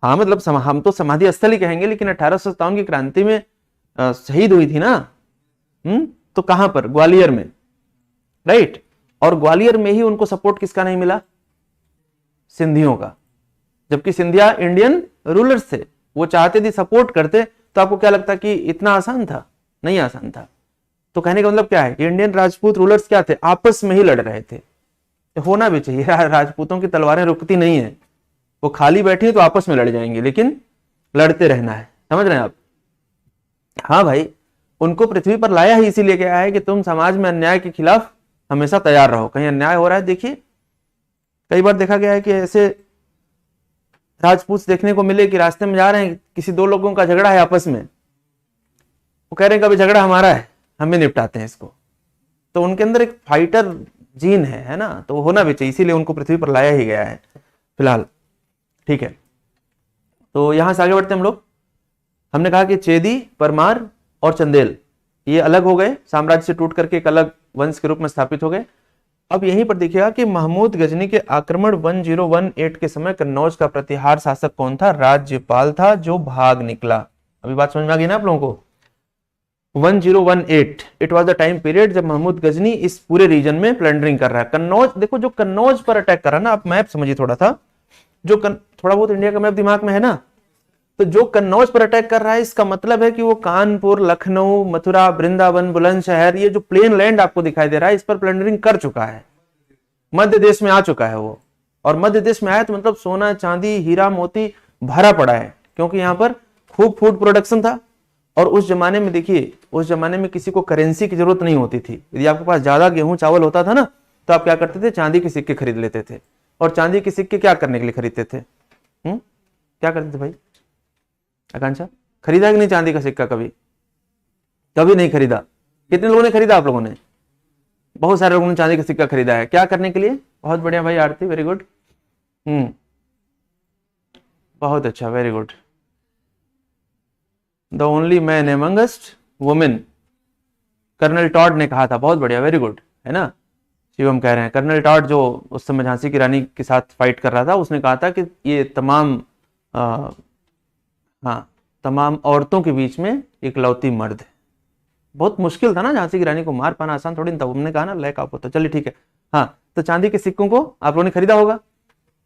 हाँ मतलब हम तो समाधि स्थल ही कहेंगे, लेकिन 1857 की क्रांति में शहीद हुई थी ना। तो कहां पर, ग्वालियर में, राइट। और ग्वालियर में ही उनको सपोर्ट किसका नहीं मिला, सिंधियों का, जबकि सिंधिया इंडियन रूलर्स थे, वो चाहते थे सपोर्ट करते। तो आपको क्या लगता कि इतना आसान था, नहीं आसान था। तो कहने का मतलब क्या है, इंडियन राजपूत रूलर्स क्या थे, आपस में ही लड़ रहे थे। होना भी चाहिए, राजपूतों की तलवारें रुकती नहीं है, वो खाली बैठी है तो आपस में लड़ जाएंगे, लेकिन लड़ते रहना है, समझ रहे हैं आप। हाँ भाई, उनको पृथ्वी पर लाया ही इसीलिए गया है कि तुम समाज में अन्याय के खिलाफ हमेशा तैयार रहो। कहीं अन्याय हो रहा है, देखिए कई बार देखा गया है कि ऐसे राजपूत देखने को मिले कि रास्ते में जा रहे हैं, किसी दो लोगों का झगड़ा है आपस में, वो कह रहे हैं कि अभी झगड़ा हमारा है, हम ही निपटाते हैं इसको। तो उनके अंदर एक फाइटर जीन है ना, तो होना भी चाहिए, इसीलिए उनको पृथ्वी पर लाया ही गया है फिलहाल। ठीक है, तो यहां से आगे बढ़ते हम लोग। हमने कहा कि चेदी, परमार और चंदेल ये अलग हो गए, साम्राज्य से टूट करके एक अलग वंश के रूप में स्थापित हो गए। अब यहीं पर देखिएगा कि महमूद गजनी के आक्रमण 1018 के समय कन्नौज का प्रतिहार शासक कौन था, राज्यपाल था, जो भाग निकला। अभी बात समझ में आ गई ना आप लोगों को। 1018 it was the time period जब महमूद गजनी इस पूरे रीजन में प्लंडरिंग कर रहा है। कन्नौज, देखो जो कन्नौज पर अटैक कर रहा है ना, आप मैप समझिए थोड़ा सा, जो थोड़ा बहुत इंडिया का मैप दिमाग में है ना, तो जो कन्नौज पर अटैक कर रहा है इसका मतलब है कि वो कानपुर, लखनऊ, मथुरा, वृंदावन, बुलंदशहर, ये जो प्लेन लैंड आपको दिखाई दे रहा है, इस पर प्लंडरिंग कर चुका है, मध्य देश में आ चुका है वो। और मध्य देश में आया तो मतलब सोना, चांदी, हीरा, मोती भरा पड़ा है, क्योंकि यहाँ पर खूब फूड प्रोडक्शन था। और उस जमाने में देखिए, उस जमाने में किसी को करेंसी की जरूरत नहीं होती थी। यदि आपके पास ज्यादा गेहूं चावल होता था ना, तो आप क्या करते थे, चांदी के सिक्के खरीद लेते थे। और चांदी के सिक्के क्या करने के लिए खरीदते थे, क्या करते थे भाई आकांक्षा, खरीदा कि नहीं चांदी का सिक्का, कभी कभी नहीं खरीदा। कितने लोगों ने खरीदा, आप लोगों ने, बहुत सारे लोगों ने चांदी का सिक्का खरीदा है। क्या करने के लिए, बहुत बढ़िया भाई आरती, वेरी गुड, बहुत अच्छा, very good. The only man amongst women, colonel Tod ने कहा था, बहुत बढ़िया, वेरी गुड, है ना। शिवम कह रहे हैं कर्नल टॉड जो उस समय झांसी की रानी के साथ फाइट कर रहा था, उसने कहा था कि ये तमाम तमाम औरतों के बीच में इकलौती मर्द है। बहुत मुश्किल था ना झांसी की रानी को मार पाना, आसान थोड़ी था। हमने कहा ना लैक आप होता, चलिए ठीक है। हाँ, तो चांदी के सिक्कों को आप लोगों ने खरीदा होगा।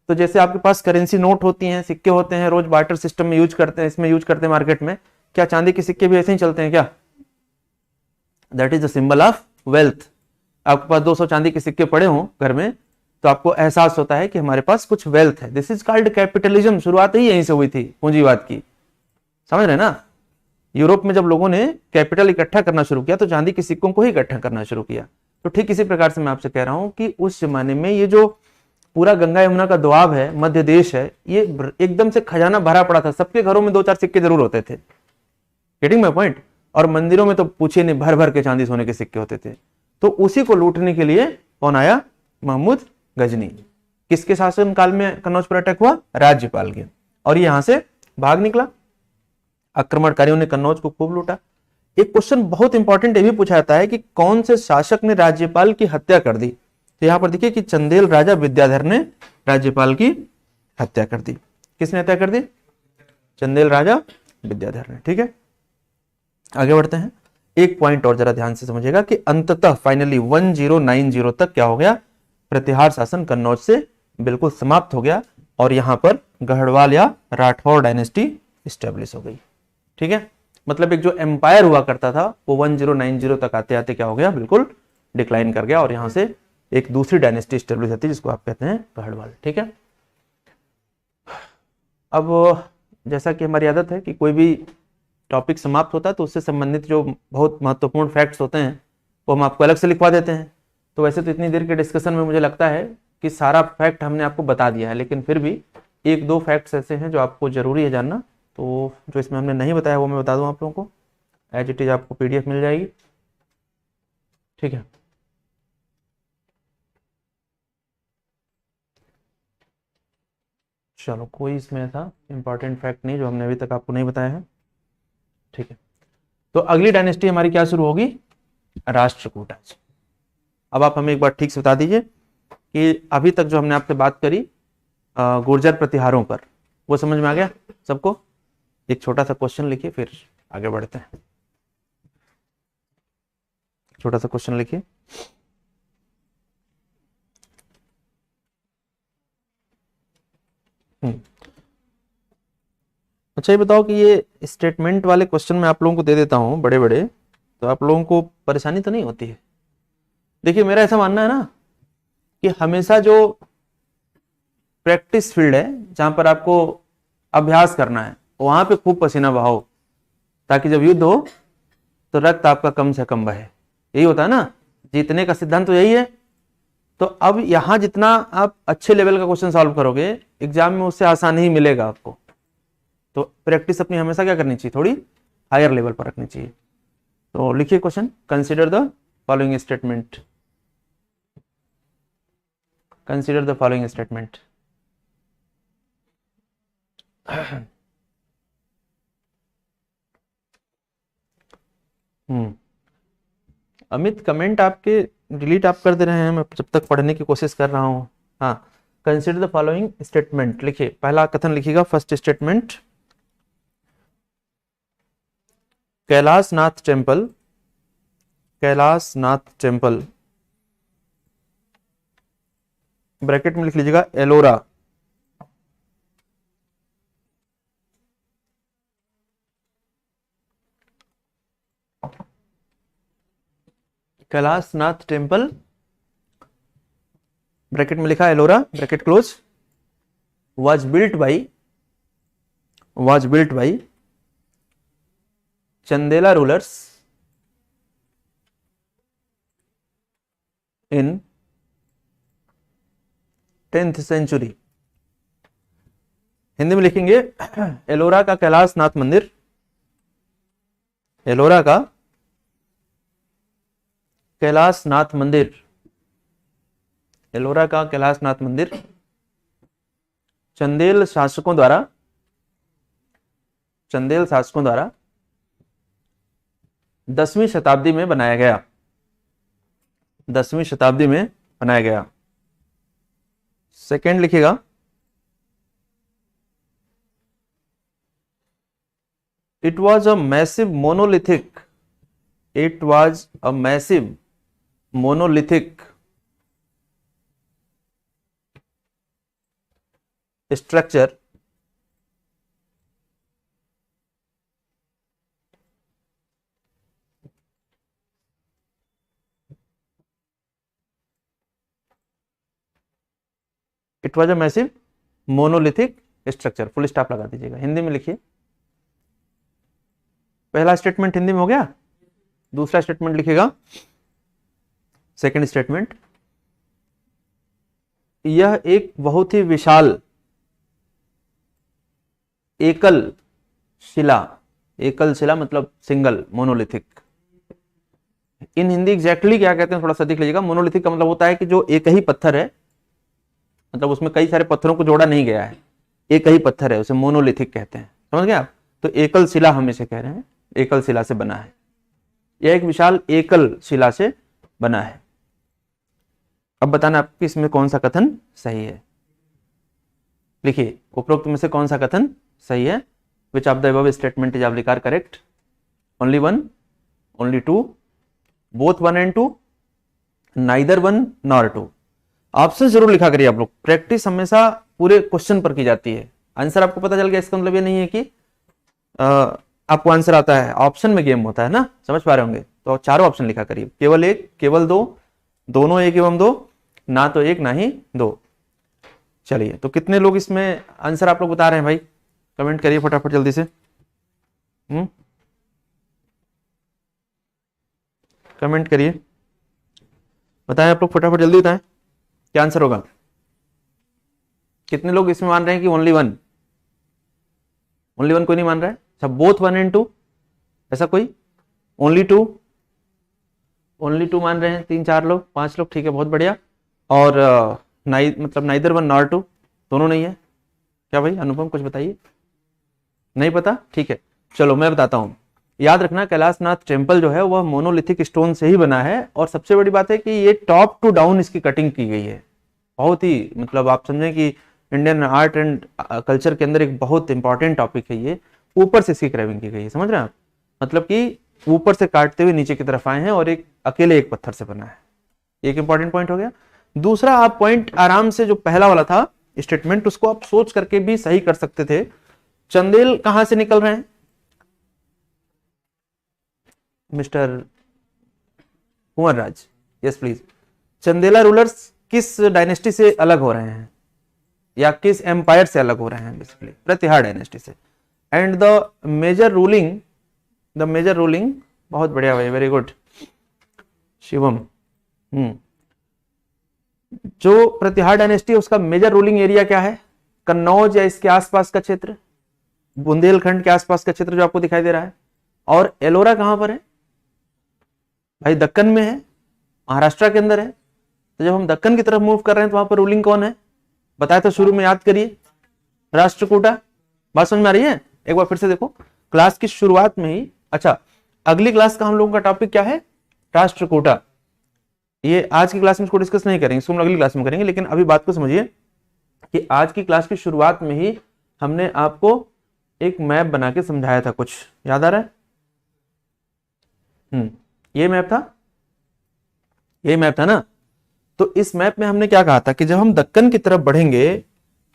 तो जैसे आपके पास करेंसी नोट होती हैं, सिक्के होते हैं, रोज बार्टर सिस्टम में यूज करते हैं, इसमें यूज करते हैं मार्केट में, क्या चांदी के सिक्के भी ऐसे ही चलते हैं क्या? That is the symbol of wealth. आपके पास 200 चांदी के सिक्के पड़े हों घर में, तो आपको एहसास होता है कि हमारे पास कुछ वेल्थ है। This is called capitalism. शुरुआत ही यहीं से हुई थी पूंजीवाद की, समझ रहे ना। यूरोप में जब लोगों ने कैपिटल इकट्ठा करना शुरू किया तो चांदी के सिक्कों को ही इकट्ठा करना शुरू किया। तो ठीक इसी प्रकार से मैं आपसे कह रहा हूं कि उस जमाने में ये जो पूरा गंगा यमुना का दोआब है, मध्य देश है, ये एकदम से खजाना भरा पड़ा था। सबके घरों में 2-4 सिक्के जरूर होते थे, गेटिंग माय पॉइंट। और मंदिरों में तो पूछे नहीं, भर भर के चांदी सोने के सिक्के होते थे। तो उसी को लूटने के लिए कौन आया? महमूद गजनी। किसके शासन काल में कन्नौज पर अटैक हुआ? राज्यपाल के। और यहां से भाग निकला। आक्रमणकारियों ने कन्नौज को खूब लूटा। एक क्वेश्चन बहुत इंपॉर्टेंट ये भी पूछा जाता है कि कौन से शासक ने राज्यपाल की हत्या कर दी। तो यहां पर देखिए कि चंदेल राजा विद्याधर ने राज्यपाल की हत्या कर दी। किसने हत्या कर दी? चंदेल राजा विद्याधर ने। ठीक है, आगे बढ़ते हैं। एक पॉइंट और जरा ध्यान से समझिएगा कि अंततः फाइनली 1090 तक क्या हो गया? प्रतिहार शासन कन्नौज से बिल्कुल समाप्त हो गया और यहां पर गढ़वाल या राठौर डायनेस्टी स्टेब्लिश हो गई। ठीक है, मतलब एक जो एम्पायर हुआ करता था वो 1090 तक आते आते क्या हो गया? बिल्कुल डिक्लाइन कर गया और यहां से एक दूसरी डायनेस्टी स्टेब्लिश होती है जिसको आप कहते हैं गढ़वाल। ठीक है, अब जैसा कि हमारी आदत है कि कोई भी टॉपिक समाप्त होता है तो उससे संबंधित जो बहुत महत्वपूर्ण फैक्ट्स होते हैं वो हम आपको अलग से लिखवा देते हैं। तो वैसे तो इतनी देर के डिस्कशन में मुझे लगता है कि सारा फैक्ट हमने आपको बता दिया है, लेकिन फिर भी एक दो फैक्ट्स ऐसे हैं जो आपको जरूरी है जानना, तो जो इसमें हमने नहीं बताया वो मैं बता दूं आप लोगों को। एज इट इज आपको PDF मिल जाएगी, ठीक है। चलो, कोई इसमें ऐसा इंपॉर्टेंट फैक्ट नहीं जो हमने अभी तक आपको नहीं बताया है, ठीक है। तो अगली डायनेस्टी हमारी क्या शुरू होगी? राष्ट्रकूट। अब आप हमें एक बार ठीक से बता दीजिए कि अभी तक जो हमने आपसे बात करी गुर्जर प्रतिहारों पर, वो समझ में आ गया सबको? एक छोटा सा क्वेश्चन लिखिए फिर आगे बढ़ते हैं। छोटा सा क्वेश्चन लिखिए। अच्छा, ये बताओ कि ये स्टेटमेंट वाले क्वेश्चन मैं आप लोगों को दे देता हूं बड़े बड़े, तो आप लोगों को परेशानी तो नहीं होती है? देखिए, मेरा ऐसा मानना है ना कि हमेशा जो प्रैक्टिस फील्ड है जहां पर आपको अभ्यास करना है वहां पे खूब पसीना बहाओ, ताकि जब युद्ध हो तो रक्त आपका कम से कम बहे। यही होता है ना, जीतने का सिद्धांत तो यही है। तो अब यहां जितना आप अच्छे लेवल का क्वेश्चन सॉल्व करोगे एग्जाम में, उससे आसान ही मिलेगा आपको। तो प्रैक्टिस अपनी हमेशा क्या करनी चाहिए? थोड़ी हायर लेवल पर रखनी चाहिए। तो लिखिए question, consider the following statement. Consider the following statement. Amit, comment आपके डिलीट आप कर दे रहे हैं, मैं जब तक पढ़ने की कोशिश कर रहा हूं। हाँ, कंसिडर द फॉलोइंग स्टेटमेंट लिखिए। पहला कथन लिखिएगा, first statement, Kailashnath temple, Kailashnath temple, bracket में लिख लीजिएगा एलोरा, कैलाशनाथ टेम्पल, ब्रैकेट में लिखा Ellora, bracket close, was built by Chandela rulers in 10th century। Hindi में लिखेंगे एलोरा का कैलाशनाथ मंदिर, एलोरा का कैलाशनाथ मंदिर, एलोरा का कैलाशनाथ मंदिर चंदेल शासकों द्वारा 10वीं शताब्दी में बनाया गया, 10वीं शताब्दी में बनाया गया। सेकेंड लिखिएगा, it was a massive monolithic, it was a massive monolithic structure it was a massive monolithic structure. Full stop लगा दीजिएगा। हिंदी में लिखिए। पहला स्टेटमेंट हिंदी में हो गया। दूसरा स्टेटमेंट लिखिएगा, सेकंड स्टेटमेंट, यह एक बहुत ही विशाल एकल शिला, एकल शिला मतलब सिंगल, मोनोलिथिक। इन हिंदी एग्जैक्टली क्या कहते हैं थोड़ा सा देख लीजिएगा। मोनोलिथिक का मतलब होता है कि जो एक ही पत्थर है, मतलब उसमें कई सारे पत्थरों को जोड़ा नहीं गया है, एक ही पत्थर है, उसे मोनोलिथिक कहते हैं। समझ गए आप? तो एकल शिला हम इसे कह रहे हैं, एकल शिला से बना है। यह एक विशाल एकल शिला से बना है। अब बताना आपकी इसमें कौन सा कथन सही है। लिखिए, उपरोक्त में से कौन सा कथन सही है। Which of the above statement is ऑब्लिकार correct? Only one, only two, both one and two, neither one nor two. Option जरूर लिखा करिए आप लोग। प्रैक्टिस हमेशा पूरे क्वेश्चन पर की जाती है। आंसर आपको पता चल गया, इसका मतलब ये नहीं है कि आपको आंसर आता है। ऑप्शन में गेम होता है ना, समझ पा रहे होंगे। तो चारों ऑप्शन लिखा करिए, केवल एक, केवल दो, दोनों एक एवं दो, ना तो एक ना ही दो। चलिए, तो कितने लोग इसमें आंसर आप लोग बता रहे हैं भाई? कमेंट करिए फटाफट जल्दी से। कमेंट करिए, बताएं आप लोग फटाफट जल्दी बताएं क्या आंसर होगा। कितने लोग इसमें मान रहे हैं कि ओनली वन? ओनली वन कोई नहीं मान रहा है? अच्छा, बोथ 1 and 2, ऐसा कोई? ओनली 2? ओनली 2 मान रहे हैं 3-4 लोग, 5 लोग, ठीक है, बहुत बढ़िया। और मतलब नाइदर 1 nor 2, दोनों नहीं है क्या भाई? अनुपम कुछ बताइए। नहीं पता, ठीक है, चलो मैं बताता हूं। याद रखना कैलाशनाथ टेम्पल जो है वह मोनोलिथिक स्टोन से ही बना है, और सबसे बड़ी बात है कि ये टॉप टू डाउन इसकी कटिंग की गई है। बहुत ही मतलब आप समझें कि इंडियन आर्ट एंड कल्चर के अंदर एक बहुत इंपॉर्टेंट टॉपिक है ये। ऊपर से इसकी क्रेविंग की गई है, समझ रहे हैं आप? मतलब कि ऊपर से काटते हुए नीचे की तरफ आए हैं और एक अकेले एक पत्थर से बना है। एक इंपॉर्टेंट पॉइंट हो गया। दूसरा आप पॉइंट आराम से, जो पहला वाला था स्टेटमेंट, उसको आप सोच करके भी सही कर सकते थे। चंदेल कहां से निकल रहे हैं mister Kunwar Raj? Yes please. Chandela rulers किस डायनेस्टी से अलग हो रहे हैं या किस एम्पायर से अलग हो रहे हैं? बेसिकली प्रतिहार डायनेस्टी से। एंड द मेजर रूलिंग बहुत बढ़िया भाई, वेरी गुड शिवम। जो प्रतिहार डायनेस्टी है उसका मेजर रूलिंग एरिया क्या है? कन्नौज या इसके आसपास का क्षेत्र, बुंदेलखंड के आसपास का क्षेत्र जो आपको दिखाई दे रहा है। और एलोरा कहां पर है भाई? दक्कन में है, महाराष्ट्र के अंदर है। तो जब हम दक्कन की तरफ मूव कर रहे हैं तो वहां पर रूलिंग कौन है? बताया तो शुरू में, याद करिए, राष्ट्रकूटा। बात समझ में आ रही है? एक बार फिर से देखो क्लास की शुरुआत में ही। अच्छा, अगली क्लास का हम लोगों का टॉपिक क्या है? राष्ट्रकूटा। ये आज की क्लास में इसको डिस्कस नहीं करेंगे, इसको हम अगली क्लास में करेंगे। लेकिन अभी बात को समझिए कि आज की क्लास की शुरुआत में ही हमने आपको एक मैप बना के समझाया था, कुछ याद आ रहा है? ये मैप था, ये मैप था ना। तो इस मैप में हमने क्या कहा था कि जब हम दक्कन की तरफ बढ़ेंगे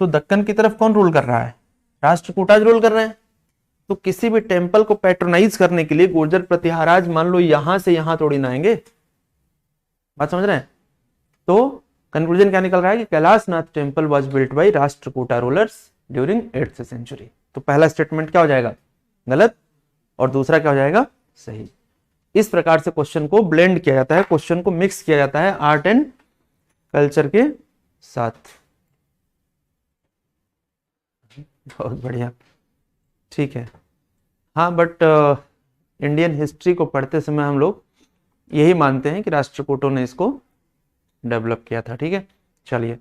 तो दक्कन की तरफ कौन रूल कर रहा है? राष्ट्रकूटाज रूल कर रहे हैं। तो किसी भी टेंपल को पैट्रोनाइज करने के लिए गुर्जर प्रतिहाराज मान लो यहां से यहां थोड़ी ना आएंगे। बात समझ रहे हैं? तो कंक्लूजन क्या निकल रहा है कि Kailashnath temple was built by Rashtrakuta rulers during 8th century. तो पहला स्टेटमेंट क्या हो जाएगा? गलत, और दूसरा क्या हो जाएगा? सही। इस प्रकार से क्वेश्चन को ब्लेंड किया जाता है, क्वेश्चन को मिक्स किया जाता है आर्ट एंड कल्चर के साथ। बहुत बढ़िया, ठीक है। हाँ, बट इंडियन हिस्ट्री को पढ़ते समय हम लोग यही मानते हैं कि राष्ट्रकूटों ने इसको डेवलप किया था। ठीक है, चलिए,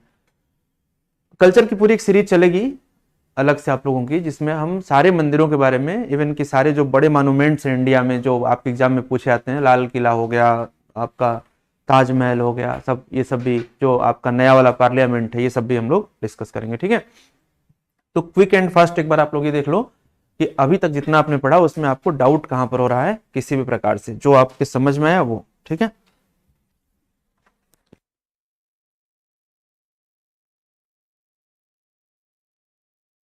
कल्चर की पूरी एक सीरीज चलेगी अलग से आप लोगों की, जिसमें हम सारे मंदिरों के बारे में, इवन कि सारे जो बड़े मॉन्यूमेंट्स हैं इंडिया में जो आपके एग्जाम में पूछे जाते हैं, लाल किला हो गया, आपका ताजमहल हो गया, सब ये सब भी, जो आपका नया वाला पार्लियामेंट है, ये सब भी हम लोग डिस्कस करेंगे। ठीक है, तो क्विक एंड फास्ट एक बार आप लोग ये देख लो कि अभी तक जितना आपने पढ़ा उसमें आपको डाउट कहां पर हो रहा है किसी भी प्रकार से, जो आपके समझ में आया वो। ठीक है।